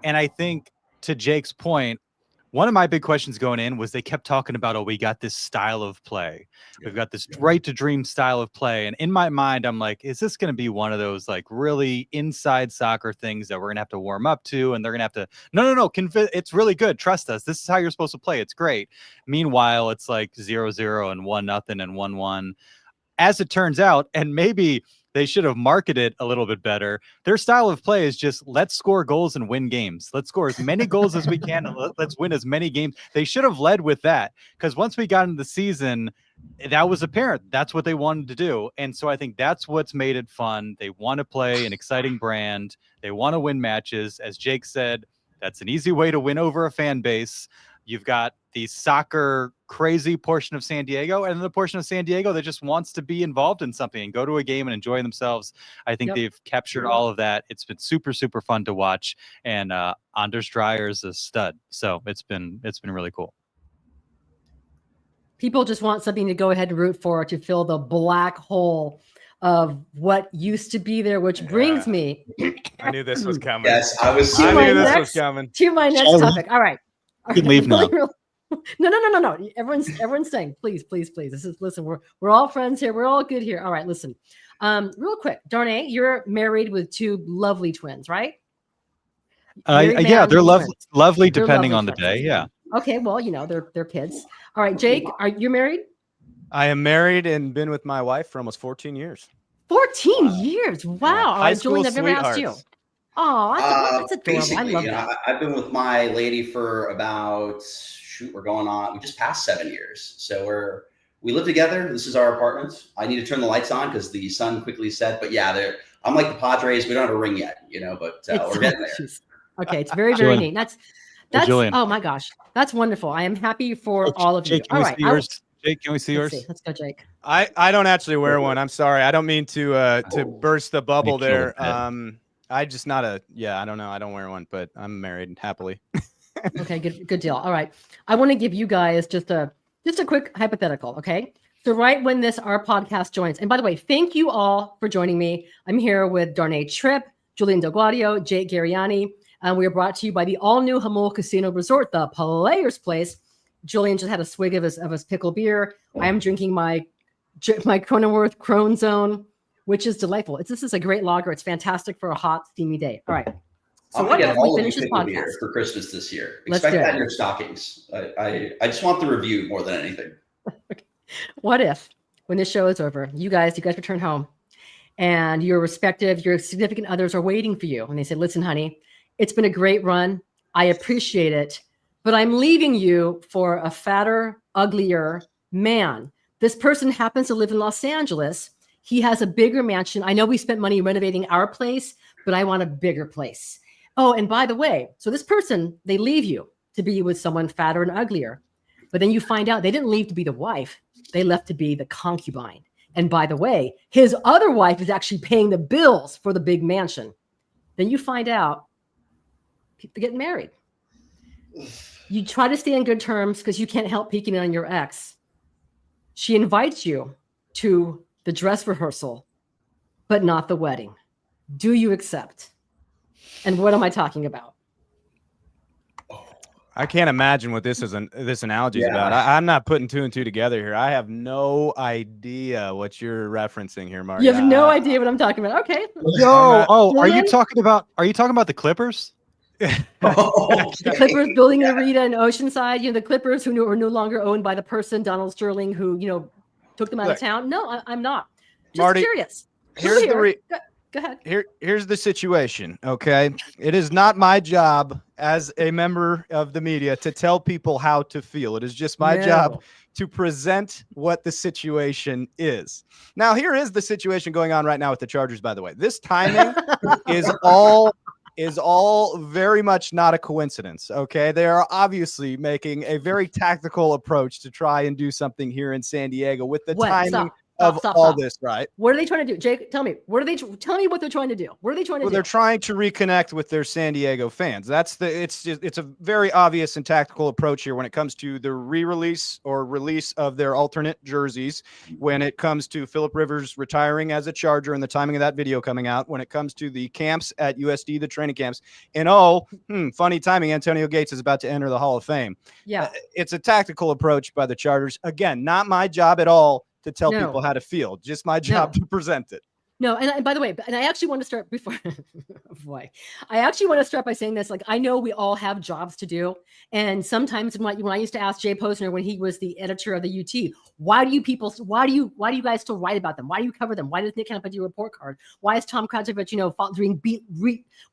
S5: And I think, to Jake's point, one of my big questions going in was they kept talking about, we got this style of play. We've got this right to dream style of play. And in my mind, I'm like, is this going to be one of those like really inside soccer things that we're going to have to warm up to? And they're going to have to, no, it's really good. Trust us. This is how you're supposed to play. It's great. Meanwhile, it's like 0-0 and 1-0 and 1-1. As it turns out, and maybe they should have marketed a little bit better. Their style of play is just, let's score goals and win games. Let's score as many goals as we can. And let's win as many games. They should have led with that, because once we got into the season, that was apparent. That's what they wanted to do. And so I think that's what's made it fun. They want to play an exciting brand. They want to win matches. As Jake said, that's an easy way to win over a fan base. You've got the soccer crazy portion of San Diego and the portion of San Diego that just wants to be involved in something and go to a game and enjoy themselves. I think they've captured all of that. It's been super, super fun to watch. And Anders Dreyer is a stud. So it's been really cool.
S2: People just want something to go ahead and root for to fill the black hole of what used to be there, which brings me.
S7: I knew this was coming.
S6: Yes, I was.
S7: I knew this was coming.
S2: To my next topic. All right.
S5: You can leave now.
S2: No. Everyone's staying. Please. Listen. We're all friends here. We're all good here. All right. Listen. Real quick, Darnay, you're married with two lovely twins, right?
S5: Yeah, they're lovely
S2: They're
S5: depending
S2: lovely
S5: on the
S2: twins.
S5: day. Yeah.
S2: Okay. Well, they're kids. All right, Jake, are you married?
S7: I am married and been with my wife for almost 14 years.
S2: 14 years. Wow.
S7: High
S2: Julian, I've never asked you.
S7: sweethearts.
S2: Oh, that's adorable. I love
S6: Basically,
S2: that.
S6: I've been with my lady for about we're going on. We just passed 7 years, so we live together. This is our apartment. I need to turn the lights on because the sun quickly set. But yeah, I'm like the Padres. We don't have a ring yet, but we're getting there.
S2: Okay, it's very, very neat. That's
S5: Julian.
S2: Oh my gosh, that's wonderful. I am happy for all of
S5: Jake,
S2: you. All right,
S5: Jake, can we see yours?
S2: Let's go, Jake.
S7: I don't actually wear one. I'm sorry. I don't mean to burst the bubble there. I just not a I don't know. I don't wear one, but I'm married happily.
S2: Okay, good deal. All right, I want to give you guys just a quick hypothetical. Okay, so right when our podcast joins, and by the way, thank you all for joining me. I'm here with Darnay Tripp, Julian Del Guadio, Jake Garegnani. We are brought to you by the all-new Hamul Casino Resort, the Players Place. Julian just had a swig of his pickle beer. I am drinking my Cronenworth Crone Zone, which is delightful. This is a great lager. It's fantastic for a hot, steamy day. All right. So
S6: I'm gonna get all of you
S2: this
S6: pickle
S2: podcast
S6: beer for Christmas this year.
S2: Let's
S6: Expect
S2: do
S6: that
S2: it.
S6: in your stockings. I just want the review more than anything.
S2: What if, when this show is over, you guys return home, and your significant others are waiting for you, and they say, "Listen, honey, it's been a great run. I appreciate it, but I'm leaving you for a fatter, uglier man. This person happens to live in Los Angeles. He has a bigger mansion. I know we spent money renovating our place, but I want a bigger place. Oh, and by the way, so this person, they leave you to be with someone fatter and uglier. But then you find out they didn't leave to be the wife. They left to be the concubine. And by the way, his other wife is actually paying the bills for the big mansion. Then you find out people getting married. You try to stay on good terms because you can't help peeking on your ex. She invites you to the dress rehearsal, but not the wedding. Do you accept? And what am I talking about?
S7: I can't imagine what this analogy is about. I'm not putting two and two together here. I have no idea what you're referencing here, Marty.
S2: You have no idea what I'm talking about. Okay.
S5: Are you talking about the Clippers?
S2: The Clippers building an arena in Oceanside. The Clippers who are no longer owned by the person, Donald Sterling, who took them out of town. No, I'm not. Just
S7: Marty,
S2: curious.
S7: Here's
S2: Go ahead.
S7: Here's the situation. Okay, it is not my job as a member of the media to tell people how to feel. It is just my job to present what the situation is. Now, here is the situation going on right now with the Chargers. By the way, this timing is all very much not a coincidence. Okay, they are obviously making a very tactical approach to try and do something here in San Diego with the timing of all this, right?
S2: What are they trying to do? Jake, tell me. Tell me what they're trying to do. What are they trying to do?
S7: They're trying to reconnect with their San Diego fans. It's a very obvious and tactical approach here when it comes to the re-release or release of their alternate jerseys, when it comes to Phillip Rivers retiring as a Charger and the timing of that video coming out, when it comes to the camps at USD, the training camps, and funny timing, Antonio Gates is about to enter the Hall of Fame.
S2: Yeah.
S7: It's a tactical approach by the Chargers. Again, not my job at all to tell people how to feel. Just my job to present it.
S2: No, and by the way, and I actually want to start before, boy, I actually want to start by saying this. Like, I know we all have jobs to do, and sometimes when I used to ask Jay Posner when he was the editor of the UT, why do you guys still write about them? Why do you cover them? Why does Nick Canapa do a report card? Why is Tom Krajovich,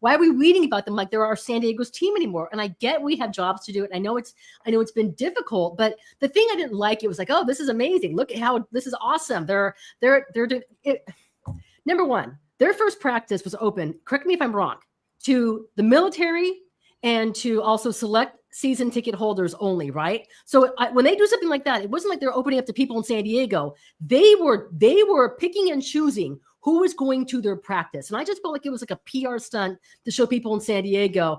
S2: why are we reading about them like they're our San Diego's team anymore? And I get we have jobs to do it. I know it's been difficult, but the thing I didn't like, it was like, oh, this is amazing. Look at how this is awesome. They're doing it. Number one, their first practice was open, correct me if I'm wrong, to the military and to also select season ticket holders only, right? So when they do something like that, it wasn't like they're opening up to people in San Diego. They were picking and choosing who was going to their practice. And I just felt like it was like a PR stunt to show people in San Diego.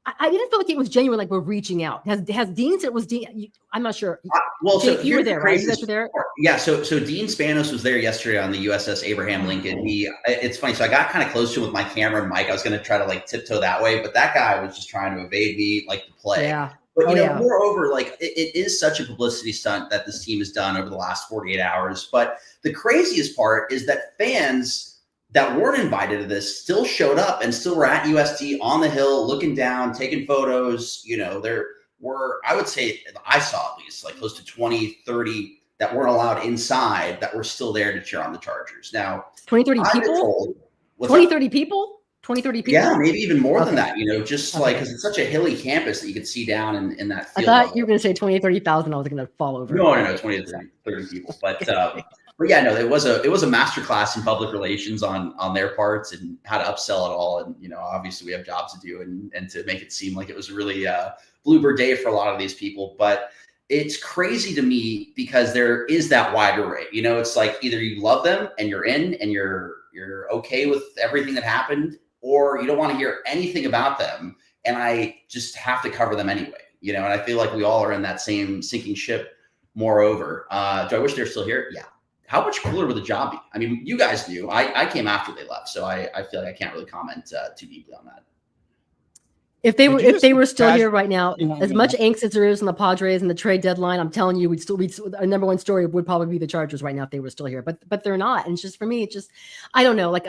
S2: I didn't feel like it was genuine, like we're reaching out. Has Dean said it was Dean? I'm not sure.
S6: Well,
S2: Jake,
S6: so
S2: you were there, right? You guys were there?
S6: Yeah. So Dean Spanos was there yesterday on the USS Abraham Lincoln. It's funny. So I got kind of close to him with my camera and mic. I was going to try to like tiptoe that way, but that guy was just trying to evade me like the plague.
S2: Yeah.
S6: But moreover, like it is such a publicity stunt that this team has done over the last 48 hours. But the craziest part is that fans that weren't invited to this still showed up and still were at USD on the hill, looking down, taking photos. There were, I would say, I saw at least like close to 20, 30 that weren't allowed inside that were still there to cheer on the Chargers. Now,
S2: 20, 30 people? 20, 30 people? 20, 30 people?
S6: Yeah, maybe even more than that, just like, because it's such a hilly campus that you could see down in that field.
S2: I thought you were going to say 20, 30,000. I was going to fall over.
S6: No, 20 to 30 people. But yeah, no, it was a masterclass in public relations on their parts and how to upsell it all. And, obviously we have jobs to do and to make it seem like it was a really bluebird day for a lot of these people. But it's crazy to me because there is that wide array. It's like either you love them and you're in and you're okay with everything that happened, or you don't want to hear anything about them. And I just have to cover them anyway, and I feel like we all are in that same sinking ship. Moreover, do I wish they're still here? Yeah. How much cooler would the job be? I mean, you guys knew. I came after they left, so I feel like I can't really comment too deeply on that.
S2: If they were still here right now, as much angst as there is in the Padres and the trade deadline, I'm telling you, our number one story would probably be the Chargers right now if they were still here. But they're not, and it's just for me, I don't know. Like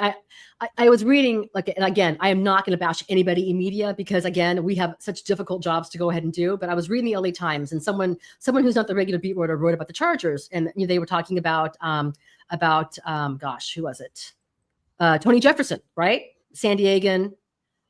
S2: I was reading, and again, I am not going to bash anybody in media because again, we have such difficult jobs to go ahead and do. But I was reading the LA Times, and someone who's not the regular beat writer wrote about the Chargers, and they were talking about gosh, who was it? Tony Jefferson, right? San Diegan,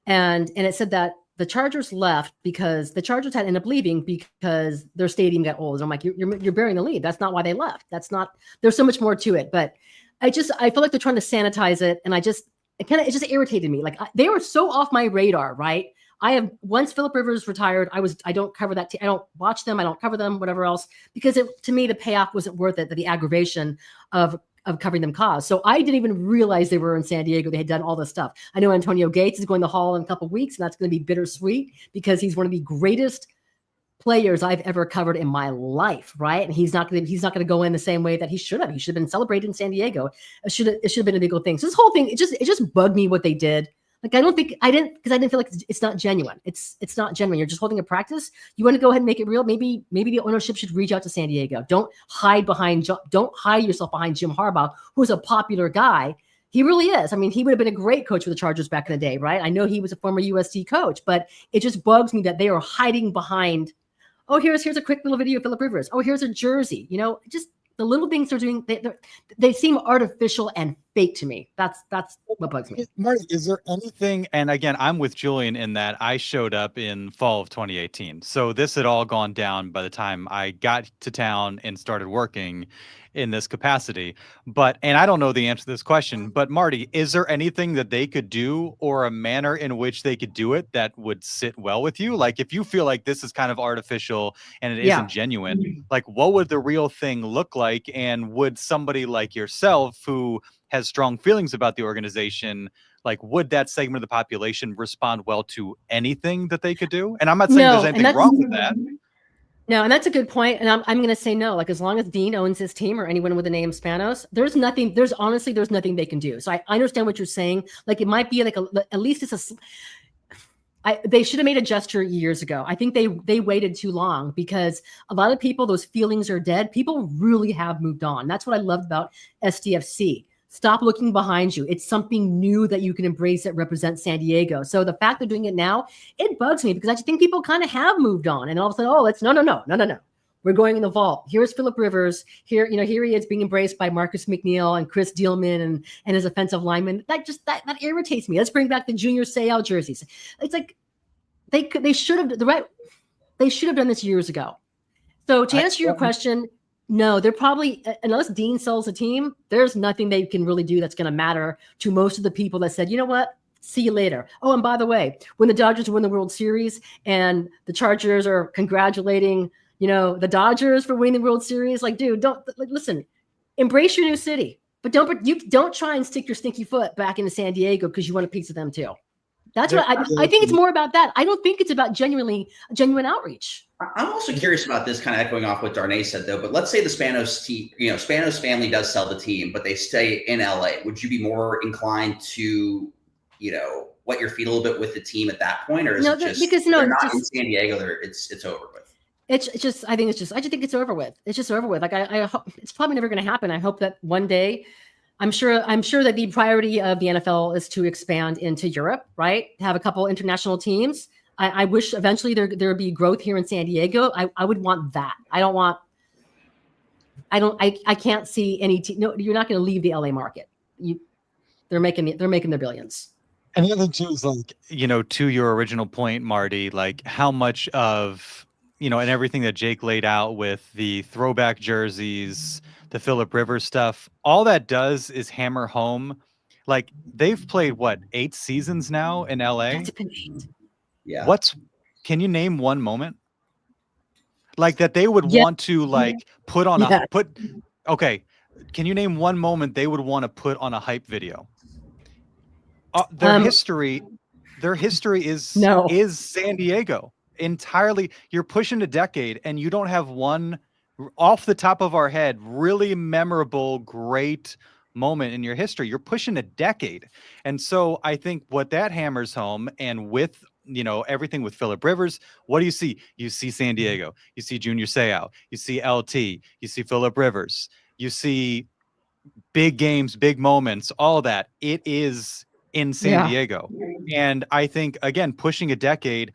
S2: and it said that the Chargers left because the Chargers had ended up leaving because their stadium got old. And I'm like, you're burying the lead. That's not why they left. There's so much more to it. But I feel like they're trying to sanitize it. And it just irritated me. Like they were so off my radar, right? Once Phillip Rivers retired, I don't cover that. I don't watch them. I don't cover them, whatever else, because to me, the payoff wasn't worth it. The aggravation of covering them caused. So I didn't even realize they were in San Diego. They had done all this stuff. I know Antonio Gates is going to the Hall in a couple of weeks, and that's going to be bittersweet because he's one of the greatest players I've ever covered in my life, right? And he's not going to go in the same way that he should have. He should have been celebrated in San Diego. It should have been a big thing. So this whole thing, it just bugged me what they did. Like I didn't feel like it's not genuine. It's not genuine. You're just holding a practice. You want to go ahead and make it real. Maybe the ownership should reach out to San Diego. Don't hide yourself behind Jim Harbaugh, who's a popular guy. He really is. I mean, he would have been a great coach for the Chargers back in the day, right? I know he was a former USD coach, but it just bugs me that they are hiding behind. Oh, here's a quick little video of Phillip Rivers. Oh, here's a jersey. Just the little things they're doing. They seem artificial and fake to me. That's what bugs me.
S5: Marty, is there anything? And again, I'm with Julian in that I showed up in fall of 2018. So this had all gone down by the time I got to town and started working in this capacity. And I don't know the answer to this question, but Marty, is there anything that they could do or a manner in which they could do it that would sit well with you? Like if you feel like this is kind of artificial and it isn't genuine, like what would the real thing look like? And would somebody like yourself who has strong feelings about the organization, like would that segment of the population respond well to anything that they could do? And I'm not saying there's anything wrong with that.
S2: No, and that's a good point. And I'm going to say no. Like as long as Dean owns his team or anyone with the name Spanos, there's nothing they can do. So I understand what you're saying. Like it might be like at least they should have made a gesture years ago. I think they waited too long because a lot of people, those feelings are dead. People really have moved on. That's what I loved about SDFC. Stop looking behind you. It's something new that you can embrace that represents San Diego. So the fact they're doing it now, it bugs me because I just think people kind of have moved on. And all of a sudden, it's no. We're going in the vault. Here's Phillip Rivers. Here he is being embraced by Marcus McNeil and Chris Dillman and his offensive lineman. That irritates me. Let's bring back the Junior Seau jerseys. It's like they should have done this years ago. So to answer your question, no, they're probably, unless Dean sells a team, there's nothing they can really do that's going to matter to most of the people that said, you know what? See you later. Oh, and by the way, when the Dodgers win the World Series and the Chargers are congratulating the Dodgers for winning the World Series, like, dude, listen, embrace your new city, but don't try and stick your stinky foot back into San Diego because you want a piece of them too. That's what I think it's more about that. I don't think it's about genuine outreach.
S6: I'm also curious about this, kind of echoing off what Darnay said, though. But let's say the Spanos team, Spanos family does sell the team, but they stay in LA. Would you be more inclined to, wet your feet a little bit with the team at that point, or is it just because they're not in San Diego? It's over with.
S2: I just think it's over with. It's just over with. Like I hope it's probably never going to happen. I hope that one day. I'm sure that the priority of the NFL is to expand into Europe, right? Have a couple international teams. I wish eventually there would be growth here in San Diego. I would want that. I can't see any team. No, you're not going to leave the LA market. They're making their billions.
S5: And the other thing too is like, to your original point, Marty, like how much of, and everything that Jake laid out with the throwback jerseys, the Phillip Rivers stuff, all that does is hammer home. Like they've played 8 seasons now in LA.
S2: That's been 8.
S6: Yeah.
S5: Can you name one moment like that they would want to put on okay. Can you name one moment they would want to put on a hype video? Their history is San Diego entirely. You're pushing a decade and you don't have one off the top of our head, really memorable, great moment in your history. You're pushing a decade. And so I think what that hammers home, and with, everything with Phillip Rivers, what do you see? You see San Diego, you see Junior Seau, you see LT, you see Phillip Rivers, you see big games, big moments, all that. It is in San Diego. And I think, again, pushing a decade,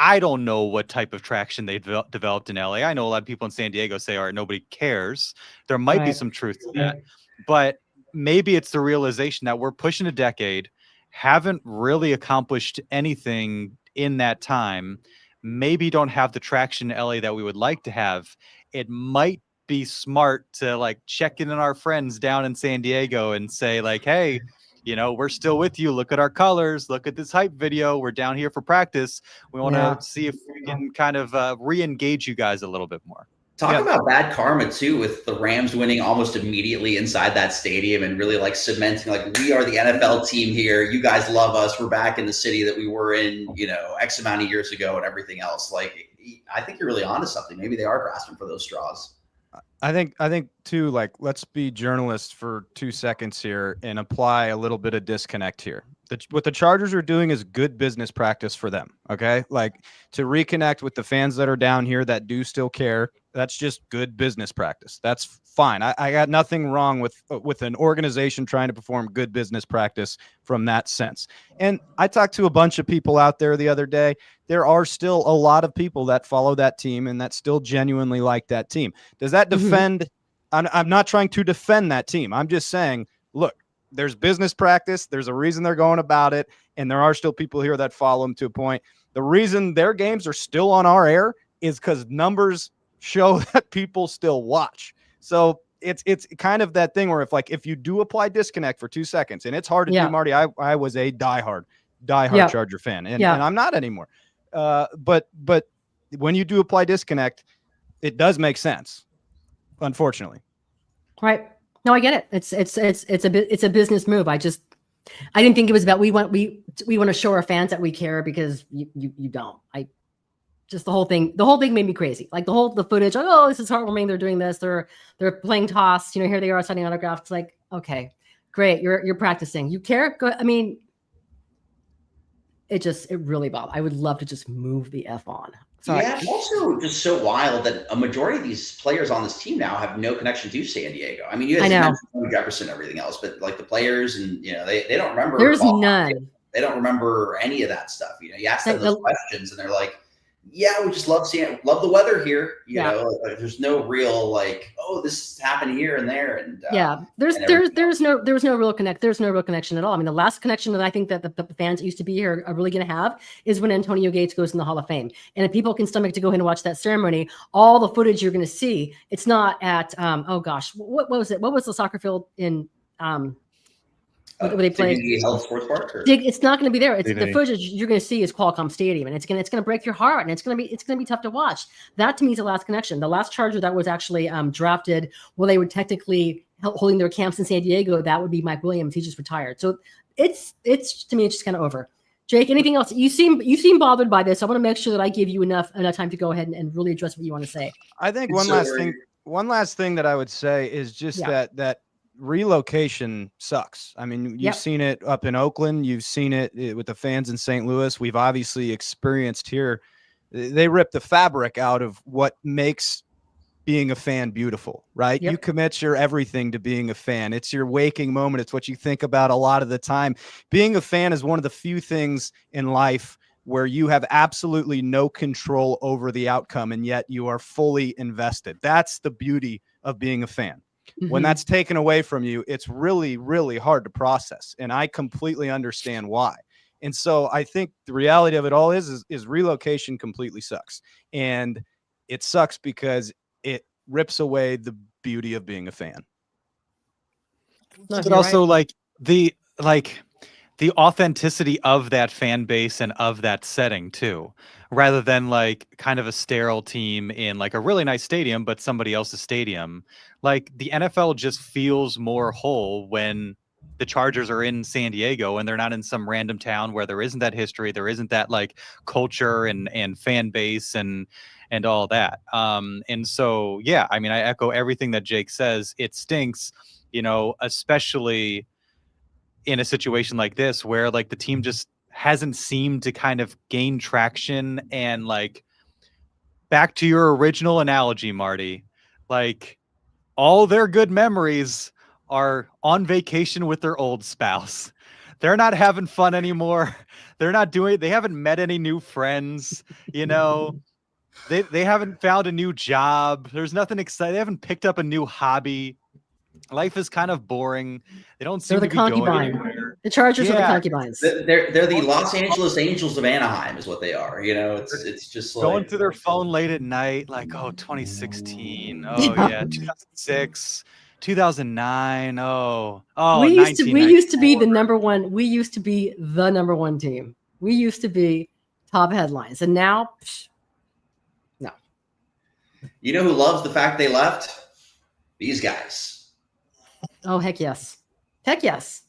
S5: I don't know what type of traction they developed in LA. I know a lot of people in San Diego say, all right, nobody cares. There might be some truth to that, but maybe it's the realization that we're pushing a decade, haven't really accomplished anything in that time, maybe don't have the traction in LA that we would like to have. It might be smart to check in on our friends down in San Diego and say hey, we're still with you. Look at our colors. Look at this hype video. We're down here for practice. We want to see if we can kind of re-engage you guys a little bit more.
S6: Talk about bad karma too, with the Rams winning almost immediately inside that stadium and really cementing we are the NFL team here. You guys love us. We're back in the city that we were in, X amount of years ago and everything else. I think you're really onto something. Maybe they are grasping for those straws.
S7: I think too, let's be journalists for 2 seconds here and apply a little bit of disconnect here. What the Chargers are doing is good business practice for them. Okay. To reconnect with the fans that are down here that do still care. That's just good business practice. That's fine. I got nothing wrong with an organization trying to perform good business practice from that sense. And I talked to a bunch of people out there the other day. There are still a lot of people that follow that team and that still genuinely like that team. Does that defend? I'm not trying to defend that team. I'm just saying, look, there's business practice. There's a reason they're going about it. And there are still people here that follow them to a point. The reason their games are still on our air is because numbers show that people still watch. So it's kind of that thing where if you do apply disconnect for 2 seconds, and it's hard to do, Marty. I was a diehard Charger fan, and I'm not anymore. But when you do apply disconnect, it does make sense, unfortunately.
S2: Right. No, I get it. It's a business move. I didn't think it was about we want to show our fans that we care, because you don't. Just the whole thing made me crazy. The footage, this is heartwarming. They're doing this. They're playing toss. Here they are signing autographs. It's okay, great. You're practicing. You care? Go. I mean, it really bothered. I would love to just move the F on.
S6: Yeah, also just so wild that a majority of these players on this team now have no connection to San Diego. I mean, you guys mentioned Tony Jefferson and everything else, but like the players and, they don't remember.
S2: There's none.
S6: They don't remember any of that stuff. You ask them those questions and they're like, yeah, we just love the weather here. You know, like, there's no real like, oh, this happened here and there. And
S2: there's no real connect. There's no real connection at all. I mean, the last connection that I think that the fans that used to be here are really going to have is when Antonio Gates goes in the Hall of Fame. And if people can stomach to go ahead and watch that ceremony, all the footage you're going to see, it's not at oh gosh, what was it? What was the soccer field in where they play? It's not going to be there. It's the footage you're going to see is Qualcomm Stadium, and it's going to break your heart, and it's going to be tough to watch. That to me is the last connection. The last Charger that was actually drafted, well, they were technically holding their camps in San Diego. That would be Mike Williams. He just retired. So it's to me, it's just kind of over. Jake, anything else? You seem bothered by this. I want to make sure that I give you enough time to go ahead and really address what you want to say.
S7: I think one last thing that I would say is just that relocation sucks. I mean, you've seen it up in Oakland. You've seen it with the fans in St. Louis. We've obviously experienced here. They rip the fabric out of what makes being a fan beautiful, right? You commit your everything to being a fan. It's your waking moment. It's what you think about a lot of the time. Being a fan is one of the few things in life where you have absolutely no control over the outcome, and yet you are fully invested. That's the beauty of being a fan. When that's taken away from you, it's really, really hard to process. And I completely understand why. And so I think the reality of it all is relocation completely sucks. And it sucks because it rips away the beauty of being a fan.
S5: But also the authenticity of that fan base and of that setting too, rather than like kind of a sterile team in like a really nice stadium, but somebody else's stadium. Like the NFL just feels more whole when the Chargers are in San Diego and they're not in some random town where there isn't that history, there isn't that like culture and fan base and all that. And so, yeah, I mean, I echo everything that Jake says. It stinks, especially in a situation like this where like the team just hasn't seemed to kind of gain traction. And like, back to your original analogy, Marty, like all their good memories are on vacation with their old spouse. They're not having fun anymore. They haven't met any new friends, they haven't found a new job. There's nothing exciting. They haven't picked up a new hobby. Life is kind of boring. They don't seem to be going anywhere.
S2: The Chargers are the concubines.
S6: They're the Los Angeles Angels of Anaheim is what they are. It's just like
S5: going through their phone late at night, like, 2016. Oh yeah, 2006, 2009.
S2: We used to be the number one. We used to be the number one team. We used to be top headlines, and now, no.
S6: You know who loves the fact they left? These guys.
S2: Oh, heck yes. Heck yes.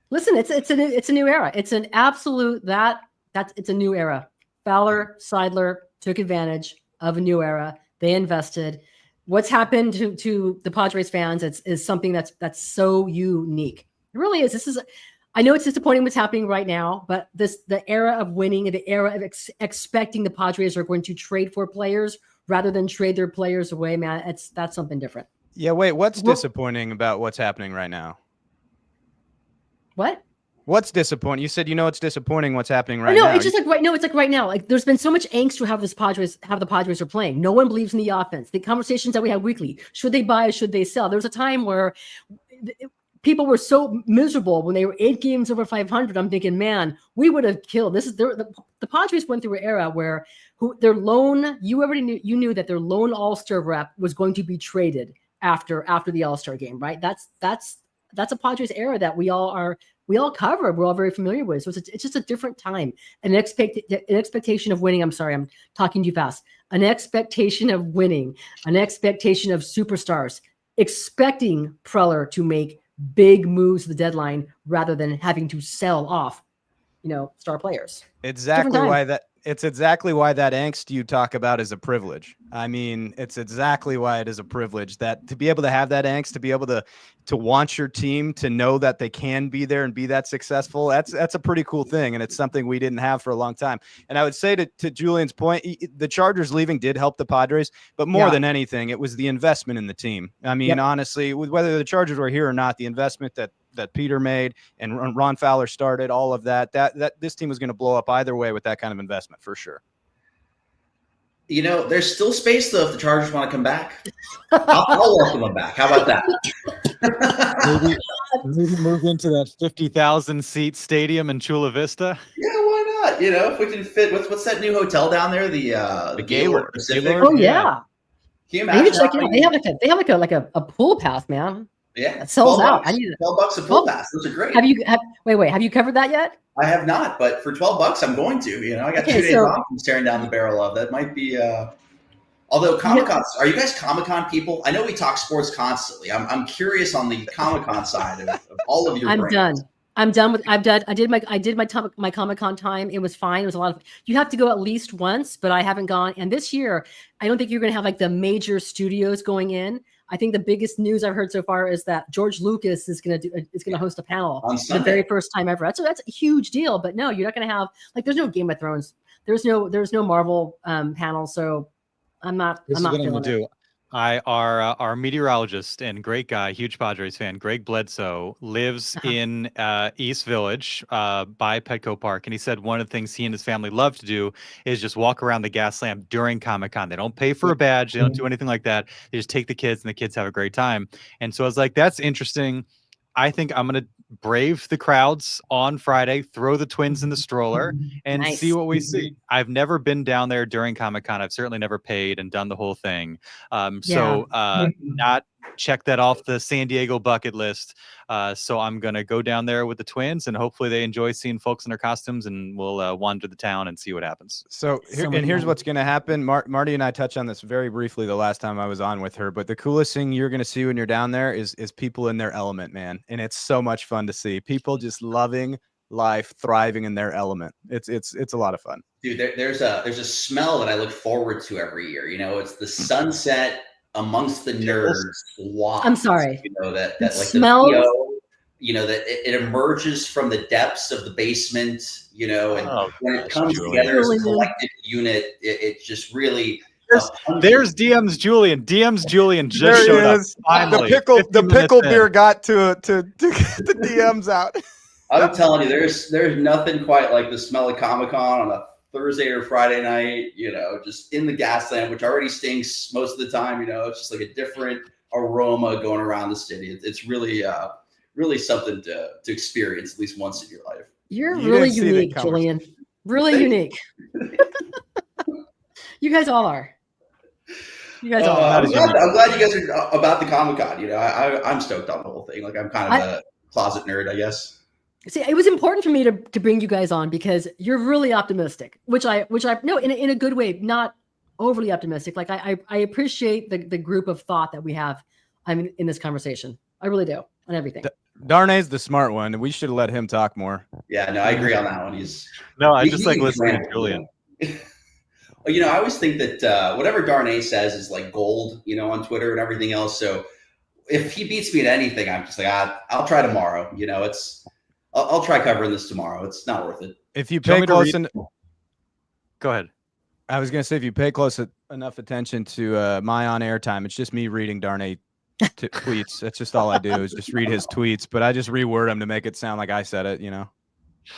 S2: Listen, it's a new era. It's an absolute it's a new era. Fowler, Seidler took advantage of a new era. They invested. What's happened to the Padres fans is something that's so unique. It really is. I know it's disappointing what's happening right now, but the era of winning, the era of expecting the Padres are going to trade for players rather than trade their players away, man, that's something different.
S7: Yeah, wait, what's disappointing about what's happening right now?
S2: What?
S7: What's disappointing? You said it's disappointing what's happening right now.
S2: No, it's just like right. No, it's like right now. Like there's been so much angst to how the Padres are playing. No one believes in the offense. The conversations that we have weekly: should they buy? Should they sell? There was a time where people were so miserable when they were 8 games over 500. I'm thinking, man, we would have killed. The Padres went through an era where their lone. You knew that their lone All-Star rep was going to be traded after the All-Star game, right? That's a Padres era that we all cover. We're all very familiar with. So it's just a different time. An expectation of winning. I'm sorry, I'm talking too fast. An expectation of winning. An expectation of superstars. Expecting Preller to make big moves at the deadline rather than having to sell off, star players.
S7: Exactly why it's exactly why that angst you talk about is a privilege. I mean, it's exactly why it is a privilege, that to be able to have that angst, to be able to want your team to know that they can be there and be that successful. That's a pretty cool thing. And it's something we didn't have for a long time. And I would say to Julian's point, the Chargers leaving did help the Padres, but more than anything, it was the investment in the team. I mean, honestly, whether the Chargers were here or not, the investment that Peter made and Ron Fowler started, all of that this team was going to blow up either way with that kind of investment for sure.
S6: You know, there's still space though if the Chargers want to come back. I'll welcome them back. How about that?
S5: maybe move into that 50,000 seat stadium in Chula Vista.
S6: Yeah, why not? You know, if we can fit. What's that new hotel down there? The
S7: Gaylord
S6: Pacific.
S2: Oh yeah.
S6: Can you
S2: I need to
S6: imagine?
S2: check it out. They have like a pool pass, man.
S6: Yeah,
S2: It sells out.
S6: $12.
S2: I need it.
S6: $12 a pool pass. Those are great.
S2: Have you covered that yet?
S6: I have not, but for $12, I'm going to. You know, I got 2 days off from staring down the barrel of. That might be. Although Comic-Con, are you guys Comic-Con people? I know we talk sports constantly. I'm curious on the Comic-Con side of all of your.
S2: I'm done with. I did my Comic-Con time. It was fine. It was a lot of. You have to go at least once, but I haven't gone. And this year, I don't think you're going to have like the major studios going in. I think the biggest news I've heard so far is that George Lucas is going to host a panel
S6: on Sunday.
S2: The very first time ever. That's a huge deal. But no, you're not going to have like. There's no Game of Thrones. There's no Marvel panel. So I'm not feeling it.
S5: Our meteorologist and great guy, huge Padres fan, Greg Bledsoe, lives in East Village by Petco Park. And he said one of the things he and his family love to do is just walk around the gas lamp during Comic-Con. They don't pay for a badge. They don't do anything like that. They just take the kids and the kids have a great time. And so I was like, that's interesting. I think I'm going to brave the crowds on Friday, throw the twins in the stroller, and see what we see. I've never been down there during Comic-Con. I've certainly never paid and done the whole thing. Not check that off the San Diego bucket list. So I'm going to go down there with the twins, and hopefully they enjoy seeing folks in their costumes, and we'll wander the town and see what happens.
S7: Here's what's going to happen. Marty and I touched on this very briefly the last time I was on with her, but the coolest thing you're going to see when you're down there is people in their element, man. And it's so much fun to see people just loving life, thriving in their element. It's a lot of fun.
S6: Dude, there's a smell that I look forward to every year. You know, it's the sunset amongst the nerds. Wow.
S2: I'm sorry.
S6: You know, that like
S2: smells.
S6: You know, that it emerges from the depths of the basement, you know, and when it comes together as a collective unit, it just really.
S5: There's DM's Julian. DM's Julian just showed up. Finally.
S7: The pickle beer got to get the DMs out.
S6: I'm telling you, there's nothing quite like the smell of Comic-Con on a Thursday or Friday night, you know, just in the gas lamp, which already stinks most of the time. You know, it's just like a different aroma going around the city. It's really, really something to experience at least once in your life.
S2: You're really unique, Julian. Really unique. You guys all are. You guys all are.
S6: I'm glad you guys are about the Comic-Con. You know, I'm stoked on the whole thing. Like I'm kind of a closet nerd, I guess.
S2: See, it was important for me to bring you guys on because you're really optimistic, which I no in a good way, not overly optimistic. Like I appreciate the group of thought that we have. In this conversation, I really do on everything.
S7: Darnay's the smart one, and we should let him talk more.
S6: Yeah, no, I agree on that one.
S5: I just like listening to Julian.
S6: You know, I always think that whatever Darnay says is like gold, you know, on Twitter and everything else. So if he beats me at anything, I'm just like, I'll try tomorrow. You know, I'll try covering this tomorrow. It's not worth it.
S7: If you pay close
S5: go ahead.
S7: I was going to say, if you pay close enough attention to my on-air time, it's just me reading Darnay tweets. That's just all I do is just read his tweets, but I just reword them to make it sound like I said it, you know?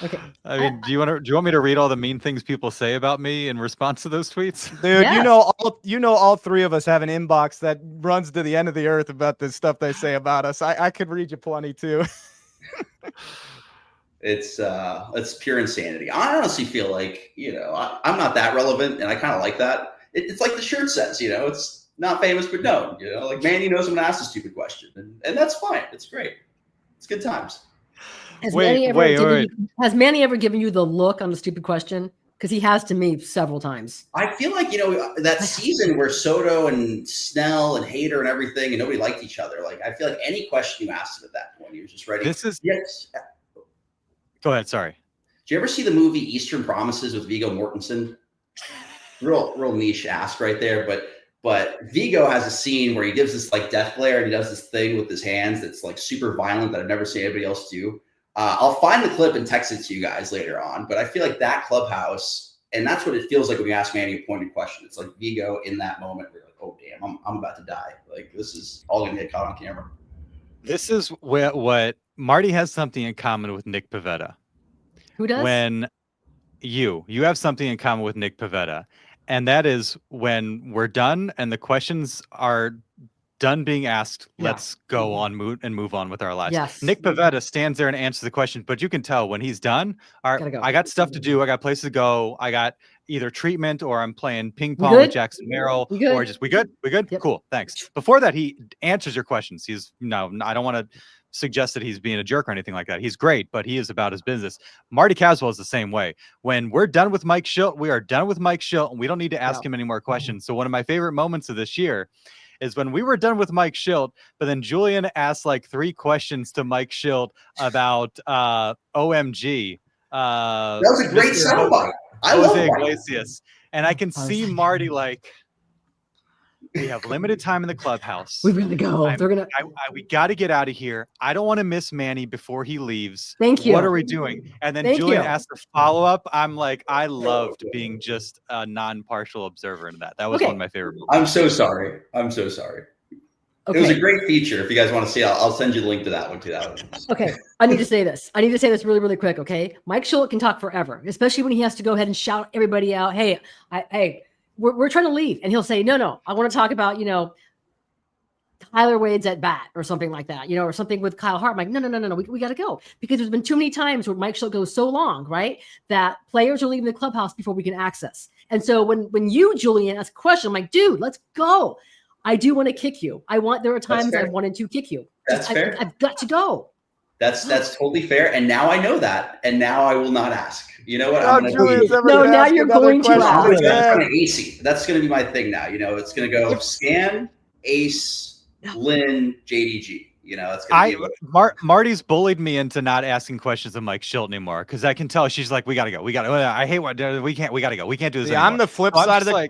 S2: Okay.
S5: I mean, do you want me to read all the mean things people say about me in response to those tweets?
S7: Dude, yes. you know all three of us have an inbox that runs to the end of the earth about the stuff they say about us. I could read you plenty too.
S6: It's pure insanity. I honestly feel like, you know, I'm not that relevant, and I kind of like that. It's like the shirt says, you know, it's not famous but known. You know, like Manny knows I'm gonna ask a stupid question, and that's fine. It's great. It's good times.
S2: Has Manny ever given you the look on the stupid question? Because he has to me several times.
S6: I feel like, you know, that season where Soto and Snell and Hader and everything, and nobody liked each other. Like, I feel like any question you asked him at that point, he was just ready.
S5: Go ahead. Sorry.
S6: you ever see the movie Eastern Promises with Viggo Mortensen? Real niche ask right there, but Viggo has a scene where he gives this like death glare and he does this thing with his hands that's like super violent that I've never seen anybody else do. I'll find the clip and text it to you guys later on, but I feel like that clubhouse, and that's what it feels like when you ask Manny a pointed question. It's like Viggo in that moment where you're like, oh damn, I'm about to die. Like this is all gonna get caught on camera.
S5: This is what Marty has something in common with Nick Pivetta.
S2: Who does?
S5: When you have something in common with Nick Pivetta, and that is when we're done and the questions are done being asked, let's go on and move on with our lives.
S2: Yes.
S5: Nick Pivetta stands there and answers the question, but you can tell when he's done, I got stuff to do. I got places to go. I got either treatment or I'm playing ping pong with Jackson Merrill or just, we good? Yep. Cool. Thanks. Before that, he answers your questions. I don't want to suggest that he's being a jerk or anything like that. He's great, but he is about his business. Marty Caswell is the same way. When we're done with Mike Schilt, we are done with Mike Schilt, and we don't need to ask him any more questions. So one of my favorite moments of this year is when we were done with Mike Schilt, but then Julian asked like 3 questions to Mike Schilt about OMG.
S6: That was a great soundbite. I love
S5: Iglesias. And I can see Marty like, we have limited time in the clubhouse.
S2: We gotta go.
S5: We got to get out of here. I don't want to miss Manny before he leaves.
S2: Thank you.
S5: What are we doing? And then Julian asked a follow-up. I'm like, I loved being just a non-partial observer in that. That was one of my favorite moments.
S6: I'm so sorry. It was a great feature. If you guys want to see it, I'll send you the link to that one too.
S2: Okay. I need to say this really, really quick. Okay. Mike Schilt can talk forever, especially when he has to go ahead and shout everybody out. Hey, we're trying to leave. And he'll say, no, I want to talk about, Tyler Wade's at bat or something like that, or something with Kyle Hart. I'm like, no, we got to go, because there's been too many times where Mike Schilt goes so long, right, that players are leaving the clubhouse before we can access. And so when you, Julian, ask a question, I'm like, dude, let's go. I do want to kick you. There are times I've wanted to kick you.
S6: That's fair.
S2: I've got to go.
S6: That's totally fair. And now I know that. And now I will not ask. You know what?
S2: Now you're going to ask.
S6: That's going to be my thing now. It's going to go Scan, Ace, Lynn, JDG. It's going to be
S5: Marty's bullied me into not asking questions of Mike Schilt anymore, because I can tell she's like, we got to go. I hate what we got to go. We can't do this anymore.
S7: I'm the flip side of the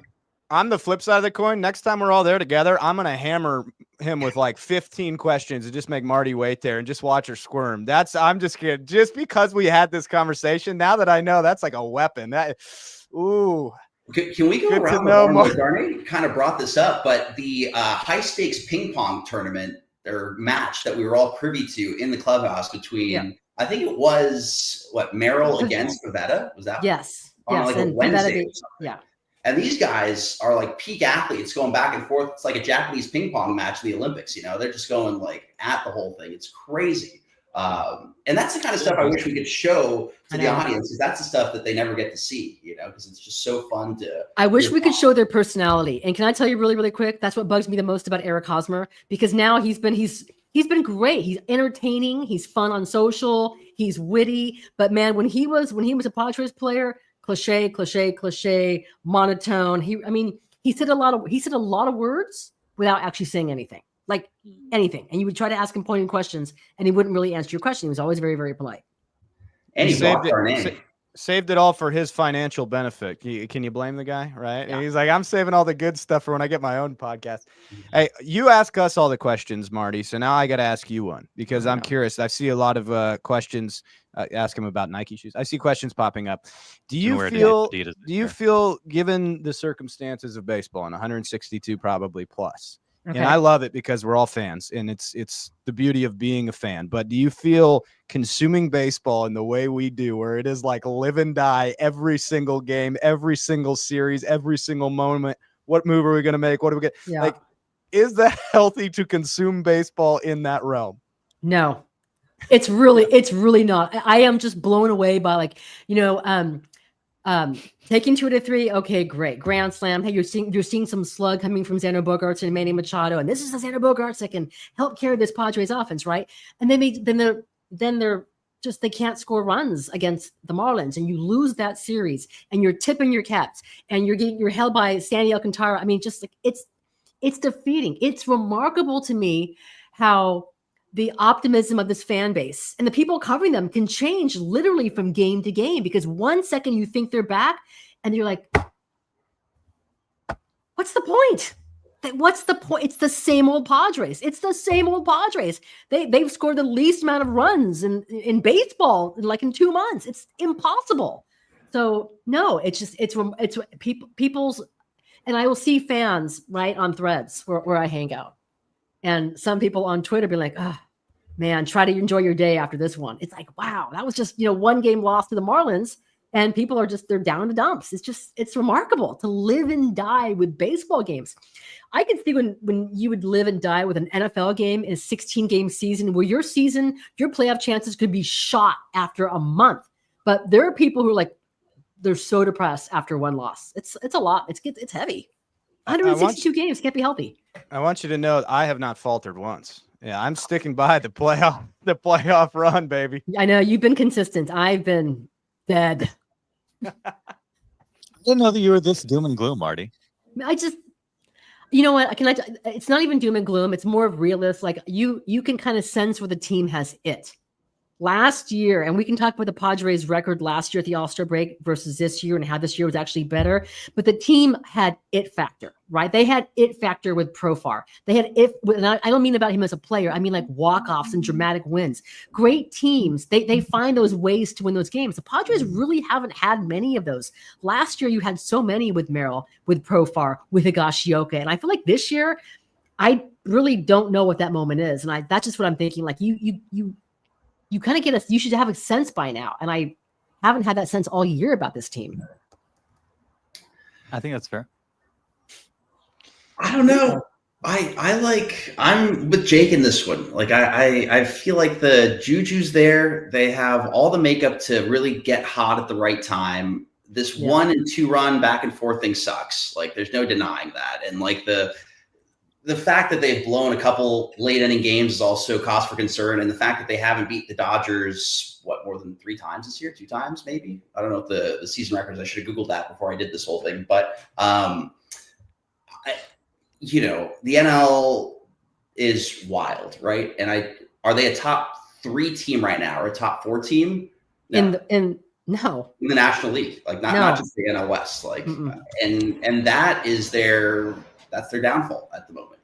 S7: I'm the flip side of the coin. Next time we're all there together, I'm going to hammer him with like 15 questions and just make Marty wait there and just watch her squirm. I'm just kidding. Just because we had this conversation, now that I know, that's like a weapon. Can
S6: we go around the horn? Darnay kind of brought this up, but the high stakes ping pong tournament or match that we were all privy to in the clubhouse between, I think it was Merrill against Pivetta. Was that?
S2: Yes.
S6: On like a Wednesday.
S2: Yeah.
S6: And these guys are like peak athletes going back and forth. It's like a Japanese ping pong match in the Olympics. They're just going like at the whole thing. It's crazy. And that's the kind of stuff I wish we could show to the audience, because that's the stuff that they never get to see, because it's just so fun to.
S2: I wish we could show their personality. And can I tell you really, really quick? That's what bugs me the most about Eric Hosmer, because now he's been great. He's entertaining. He's fun on social. He's witty. But man, when he was a Padres player, cliche, monotone. He said a lot of words without actually saying anything, like anything. And you would try to ask him pointing questions, and he wouldn't really answer your question. He was always very, very polite.
S6: And he
S7: saved it all for his financial benefit. Can you blame the guy, right? Yeah. And he's like, I'm saving all the good stuff for when I get my own podcast. Hey, you ask us all the questions, Marty. So now I got to ask you one, because I'm curious. I see a lot of questions. Ask him about Nike shoes. I see questions popping up. Do you feel, given the circumstances of baseball and 162 probably plus, and I love it because we're all fans, and it's the beauty of being a fan. But do you feel consuming baseball in the way we do, where it is like live and die every single game, every single series, every single moment? What move are we going to make? What do we get? Yeah. Like, is that healthy to consume baseball in that realm?
S2: No, it's really not. I am just blown away by taking 2 to 3. Okay, great. Grand slam. Hey, you're seeing some slug coming from Xander Bogaerts and Manny Machado. And this is the Xander Bogaerts that can help carry this Padres offense, right? And then they're just, they can't score runs against the Marlins, and you lose that series, and you're tipping your caps, and you're held by Sandy Alcantara. I mean, just like it's defeating. It's remarkable to me how the optimism of this fan base and the people covering them can change literally from game to game, because 1 second you think they're back and you're like, what's the point? What's the point? It's the same old Padres. It's the same old Padres. They've scored the least amount of runs in baseball in 2 months. It's impossible. So no, it's people's, and I will see fans right on threads where I hang out, and some people on Twitter be like, "Oh man, try to enjoy your day after this one." It's like, wow, that was just 1 game loss to the Marlins. And people are they're down to dumps. It's remarkable to live and die with baseball games. I can see when you would live and die with an NFL game in a 16-game season where your playoff chances could be shot after a month. But there are people who are like, they're so depressed after 1 loss. It's a lot. It's heavy. 162 games can't be healthy.
S7: I want you to know I have not faltered once. Yeah, I'm sticking by the playoff run, baby.
S2: I know you've been consistent. I've been dead.
S5: I didn't know that you were this doom and gloom, Marty.
S2: You know what? It's not even doom and gloom. It's more of realist. Like you can kind of sense where the team has it. Last year, and we can talk about the Padres' record last year at the All-Star break versus this year and how this year was actually better. But the team had it factor, right? They had it factor with Profar. They had it. And I don't mean about him as a player. I mean like walk-offs and dramatic wins. Great teams. They find those ways to win those games. The Padres really haven't had many of those. Last year, you had so many with Merrill, with Profar, with Higashioka. And I feel like this year, I really don't know what that moment is. And that's just what I'm thinking. Like you kind of you should have a sense by now. And I haven't had that sense all year about this team.
S5: I think that's fair.
S6: I don't know. I'm with Jake in this one. Like I feel like the juju's there. They have all the makeup to really get hot at the right time. This 1 and 2 run back and forth thing sucks. Like there's no denying that. And like the fact that they've blown a couple late inning games is also cause for concern. And the fact that they haven't beat the Dodgers, more than 3 times this year, 2 times, maybe. I don't know if the season records, I should have Googled that before I did this whole thing. But, the NL is wild, right? And are they a top 3 team right now or a top 4 team? No.
S2: In
S6: the National League, like not just the NL West, like, and that's their downfall at the moment,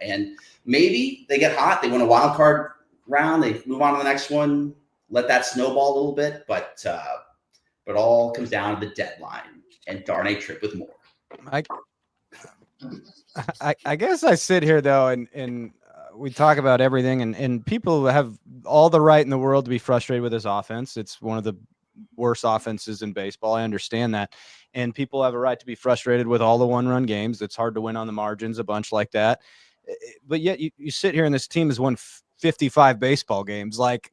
S6: and maybe they get hot, they win a wild card round, they move on to the next one, let that snowball a little bit, but all comes down to the deadline and Darnay Tripp with more.
S7: I guess I sit here though, and we talk about everything, and people have all the right in the world to be frustrated with this offense. It's one of the worst offenses in baseball. I understand that. And people have a right to be frustrated with all the 1-run games. It's hard to win on the margins, a bunch like that. But yet you sit here and this team has won 55 baseball games. Like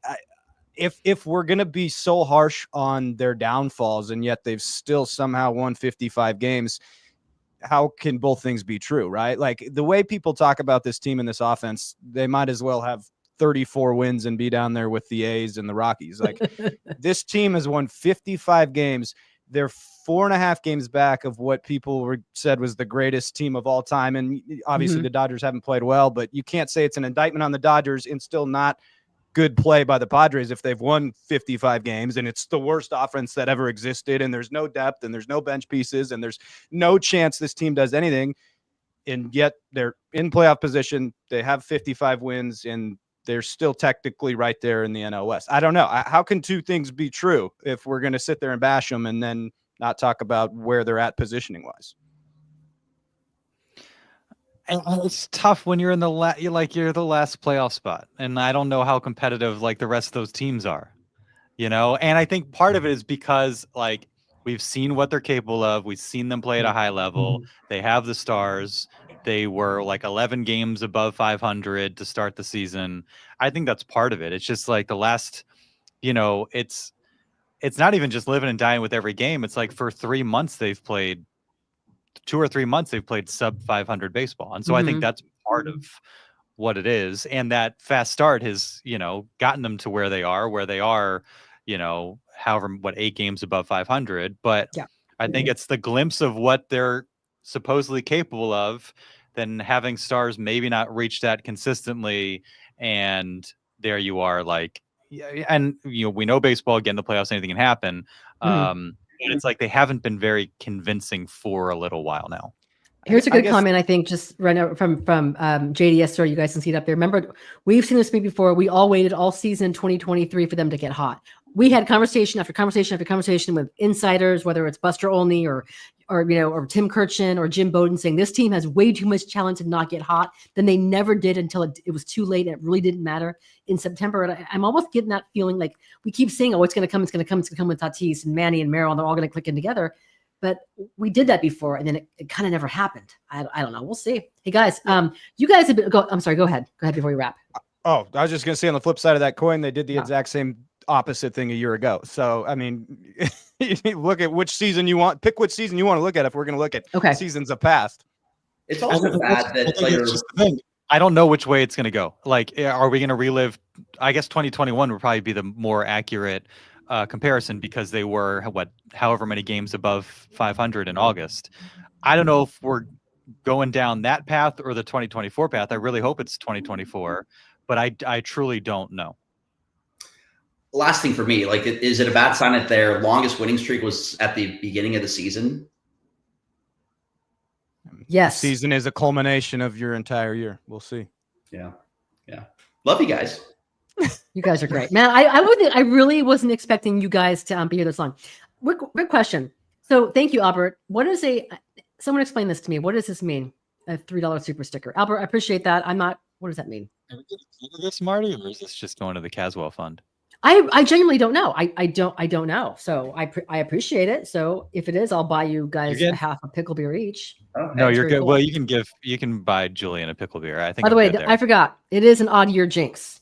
S7: if we're going to be so harsh on their downfalls and yet they've still somehow won 55 games, how can both things be true, right? Like the way people talk about this team and this offense, they might as well have 34 wins and be down there with the A's and the Rockies. Like this team has won 55 games. They're 4.5 games back of what people said was the greatest team of all time. And obviously the Dodgers haven't played well, but you can't say it's an indictment on the Dodgers and still not good play by the Padres if they've won 55 games and it's the worst offense that ever existed. And there's no depth and there's no bench pieces and there's no chance this team does anything. And yet they're in playoff position. They have 55 wins and they're still technically right there in the NL West. I don't know. How can 2 things be true if we're going to sit there and bash them and then not talk about where they're at positioning wise?
S5: It's tough when you're in you're the last playoff spot. And I don't know how competitive like the rest of those teams are, And I think part of it is because like we've seen what they're capable of. We've seen them play at a high level. They have the stars. They were like 11 games above 500 to start the season. I think that's part of it. It's just like the last, it's not even just living and dying with every game. It's like for 3 months they've played 2 or 3 months they've played sub 500 baseball. And so I think that's part of what it is. And that fast start has, gotten them to where they are, however, 8 games above 500. But I think it's the glimpse of what they're supposedly capable of, then having stars maybe not reach that consistently and there you are, like, yeah, and we know baseball, get in the playoffs, anything can happen. And it's like they haven't been very convincing for a little while now.
S2: Here's a good comment, I think, just right now from JDS. You guys can see it up there. Remember, we've seen this before. We all waited all season 2023 for them to get hot. We had conversation after conversation after conversation with insiders, whether it's Buster Olney or Tim Kirchin or Jim Bowden, saying this team has way too much talent to not get hot. Then they never did until it was too late. And it really didn't matter in September. And I'm almost getting that feeling like we keep saying, oh, it's going to come. It's going to come. It's going to come with Tatis and Manny and Merrill. And they're all going to click in together. But we did that before, and then it kind of never happened. I don't know. We'll see. Hey, guys, you guys have been I'm sorry. Go ahead. Go ahead before we wrap.
S7: Oh, I was just going to say, on the flip side of that coin, they did the exact same opposite thing a year ago. So, I mean, look at which season you want. Pick which season you want to look at if we're going to look at seasons of past.
S6: It's also bad that players...
S5: Just the thing. I don't know which way it's going to go. Like, are we going to relive? I guess 2021 would probably be the more accurate comparison, because they were however many games above 500 in August. I don't know if we're going down that path or the 2024 path. I really hope it's 2024, but I truly don't know.
S6: Last thing for me, like, is it a bad sign that their longest winning streak was at the beginning of the season?
S2: Yes.
S7: Season is a culmination of your entire year. We'll see.
S6: Yeah. Love you guys.
S2: You guys are great, man. I really wasn't expecting you guys to be here this long. Quick question. So thank you, Albert. What is someone explain this to me. What does this mean? A $3 super sticker. Albert, I appreciate that. What does that mean?
S5: Are we going to this, Marty, or is this just going to the Caswell fund?
S2: I genuinely don't know. I don't know. So I appreciate it. So if it is, I'll buy you guys half a pickle beer each.
S6: Okay.
S5: No, you're good. Cool. Well, you can buy Julian a pickle beer. I think.
S2: By the way, I forgot. It is an odd year jinx.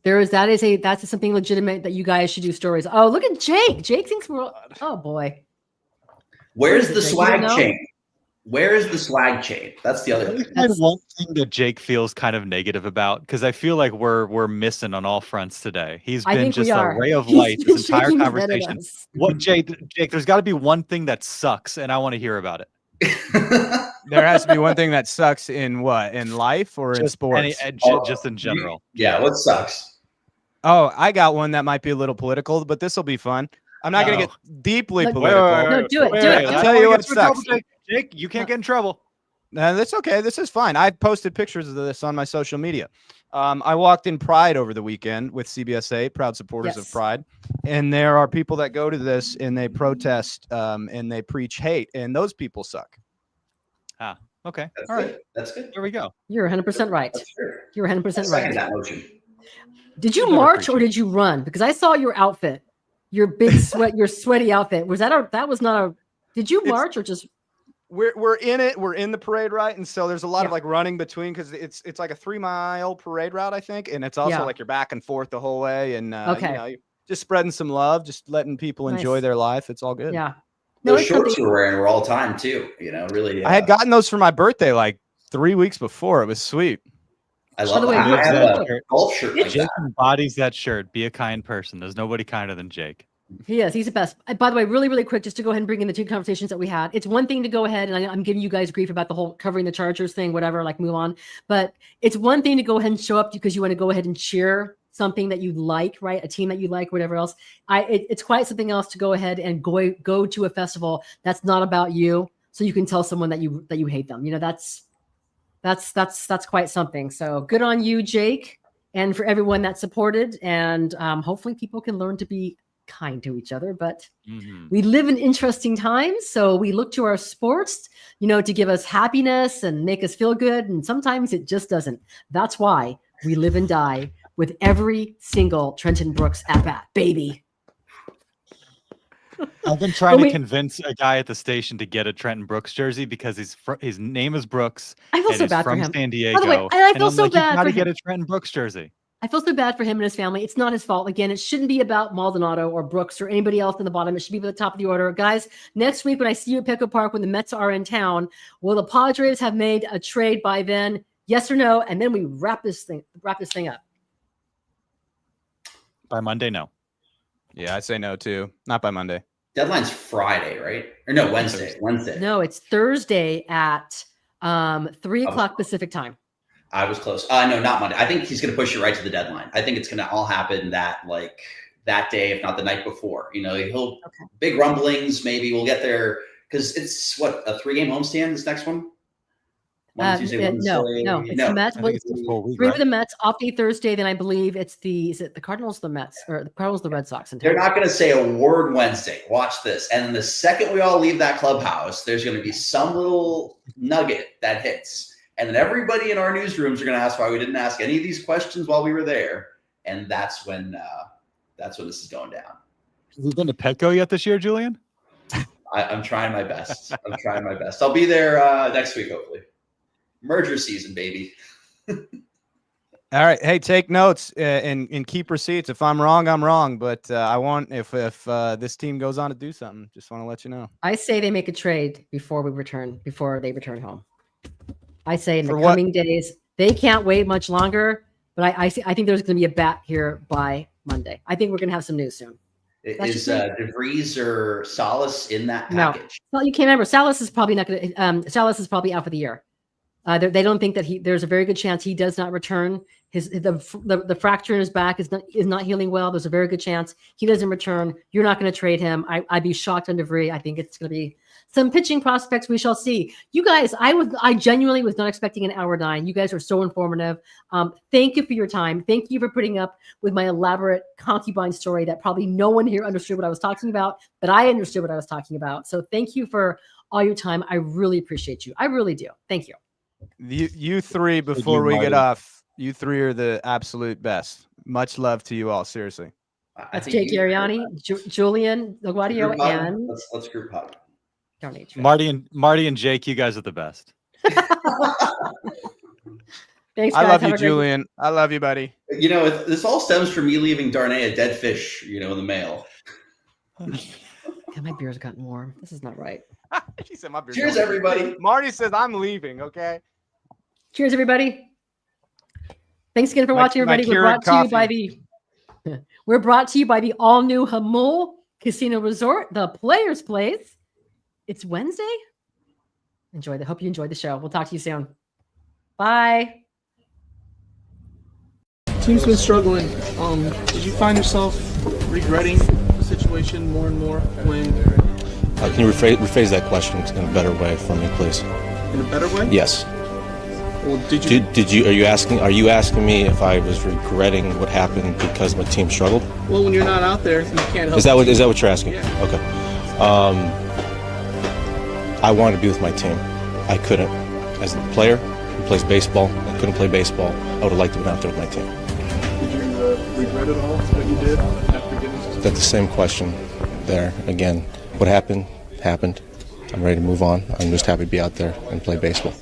S2: That's something legitimate that you guys should do stories. Oh, look at Jake. Jake thinks oh boy.
S6: Where's the swag chain? Where is the swag chain? That's the other thing.
S5: That's one thing that Jake feels kind of negative about, because I feel like we're missing on all fronts today. He's been just a ray of light this entire conversation. What, Jake, there's got to be one thing that sucks, and I want to hear about it.
S7: There has to be one thing that sucks in what? In life or in sports?
S5: Just in general.
S6: Yeah, what sucks?
S7: Oh, I got one that might be a little political, but this will be fun. I'm not going to get deeply political.
S2: No, do it.
S7: I'll tell you what sucks.
S5: Jake, you can't get in trouble.
S7: No, that's okay. This is fine. I posted pictures of this on my social media. I walked in Pride over the weekend with CBS8, proud supporters of Pride. And there are people that go to this and they protest and they preach hate. And those people suck.
S5: Ah, okay.
S6: That's
S5: all
S6: good.
S5: right.
S6: That's good.
S5: Here we go.
S2: You're 100% right. You're 100% right.
S6: That motion.
S2: Did you march or did you run? Because I saw your outfit, your big your sweaty outfit. Did you march or just?
S7: We're in it. We're in the parade, right? And so there's a lot of like running between, because it's like a 3-mile parade route, I think. And it's also like you're back and forth the whole way. And you're just spreading some love, just letting people enjoy their life. It's all good.
S2: Yeah.
S6: Those shorts you're wearing were all time too. Really.
S7: I had gotten those for my birthday like 3 weeks before. It was sweet.
S6: I love that. I have a golf shirt like
S5: Jake
S6: that.
S5: embodies that shirt. Be a kind person. There's nobody kinder than Jake.
S2: He is. He's the best. By the way, really, really quick, just to go ahead and bring in the two conversations that we had. It's one thing to go ahead, and I'm giving you guys grief about the whole covering the Chargers thing, whatever, like move on. But it's one thing to go ahead and show up because you want to go ahead and cheer something that you like, right? A team that you like, whatever else. It's quite something else to go ahead and go to a festival that's not about you, so you can tell someone that you hate them. That's quite something. So good on you, Jake, and for everyone that supported. And hopefully people can learn to be kind to each other. But we live in interesting times, so we look to our sports, to give us happiness and make us feel good. And sometimes it just doesn't. That's why we live and die with every single Trenton Brooks at bat, baby.
S5: I've been trying to convince a guy at the station to get a Trenton Brooks jersey because his name is Brooks.
S2: I feel so bad for
S5: from
S2: him.
S5: San Diego.
S2: By the way, I feel so bad
S5: you gotta
S2: for
S5: get
S2: him.
S5: a Trenton Brooks jersey.
S2: I feel so bad for him and his family. It's not his fault. Again, it shouldn't be about Maldonado or Brooks or anybody else in the bottom. It should be at the top of the order. Guys, next week when I see you at Petco Park when the Mets are in town, will the Padres have made a trade by then? Yes or no? And then we wrap this thing up.
S5: By Monday, no.
S7: Yeah, I say no too. Not by Monday.
S6: Deadline's Friday, right? Or no, Wednesday.
S2: No, it's Thursday at 3 o'clock Pacific time.
S6: I was close. No, not Monday. I think he's going to push it right to the deadline. I think it's going to all happen that day, if not the night before. He'll big rumblings. Maybe we'll get there because it's what, a 3-game homestand. This next one.
S2: No, it's the Mets. Three of the Mets off day Thursday. Then I believe is it the Cardinals, the Mets, or the Cardinals, the Red Sox?
S6: They're not going to say a word Wednesday. Watch this. And then the second we all leave that clubhouse, there's going to be some little nugget that hits. And then everybody in our newsrooms are going to ask why we didn't ask any of these questions while we were there. And that's when this is going down.
S5: Have you been to Petco yet this year, Julian?
S6: I'm trying my best. I'll be there next week, hopefully. Merger season, baby.
S7: All right. Hey, take notes and keep receipts. If I'm wrong, I'm wrong. But I want if this team goes on to do something, just want to let you know.
S2: I say they make a trade before they return home. I say in the coming days, they can't wait much longer. But I think there's going to be a bat here by Monday. I think we're going to have some news soon.
S6: Is DeVries or Salas in that package?
S2: No. Well, you can't remember. Salas is probably not going to. Salas is probably out for the year. They don't think that there's a very good chance he does not return. The fracture in his back is not healing well. There's a very good chance he doesn't return. You're not going to trade him. I'd be shocked on DeVries. I think it's going to be some pitching prospects. We shall see. You guys, I genuinely was not expecting an hour 9. You guys are so informative. Thank you for your time. Thank you for putting up with my elaborate concubine story that probably no one here understood what I was talking about, but I understood what I was talking about. So thank you for all your time. I really appreciate you. I really do. Thank you.
S7: You three, before we get off, you three are the absolute best. Much love to you all. Seriously.
S2: That's Jake Garegnani, Julian Del Guadio, and
S6: let's group hug.
S2: Darnay Tripp.
S5: Marty and Jake, you guys are the best.
S2: Thanks, guys.
S7: I love you, Julian. I love you, buddy.
S6: This all stems from me leaving Darnay a dead fish, in the mail.
S2: God, my beer's gotten warm. This is not right.
S7: She said my beer's
S6: Cheers,
S7: warm.
S6: everybody.
S7: Marty says I'm leaving. Okay.
S2: Cheers, everybody. Thanks again for watching, everybody. We're brought to you by the all-new Hamul Casino Resort, the Players Place. It's Wednesday. Hope you enjoyed the show. We'll talk to you soon. Bye.
S8: Team's been struggling. Did you find yourself regretting the situation more and more when?
S9: Can you rephrase that question in a better way for me, please?
S8: In a better way?
S9: Yes.
S8: Well, are
S9: you asking me if I was regretting what happened because my team struggled?
S8: Well, when you're not out there, you can't help.
S9: Is that what you're asking?
S8: Yeah.
S9: Okay. I wanted to be with my team. I couldn't. As a player who plays baseball, I couldn't play baseball. I would have liked to be out there with my team.
S8: Did you regret it all, what you did after getting suspended?
S9: That's the same question there. Again, what happened, happened. I'm ready to move on. I'm just happy to be out there and play baseball.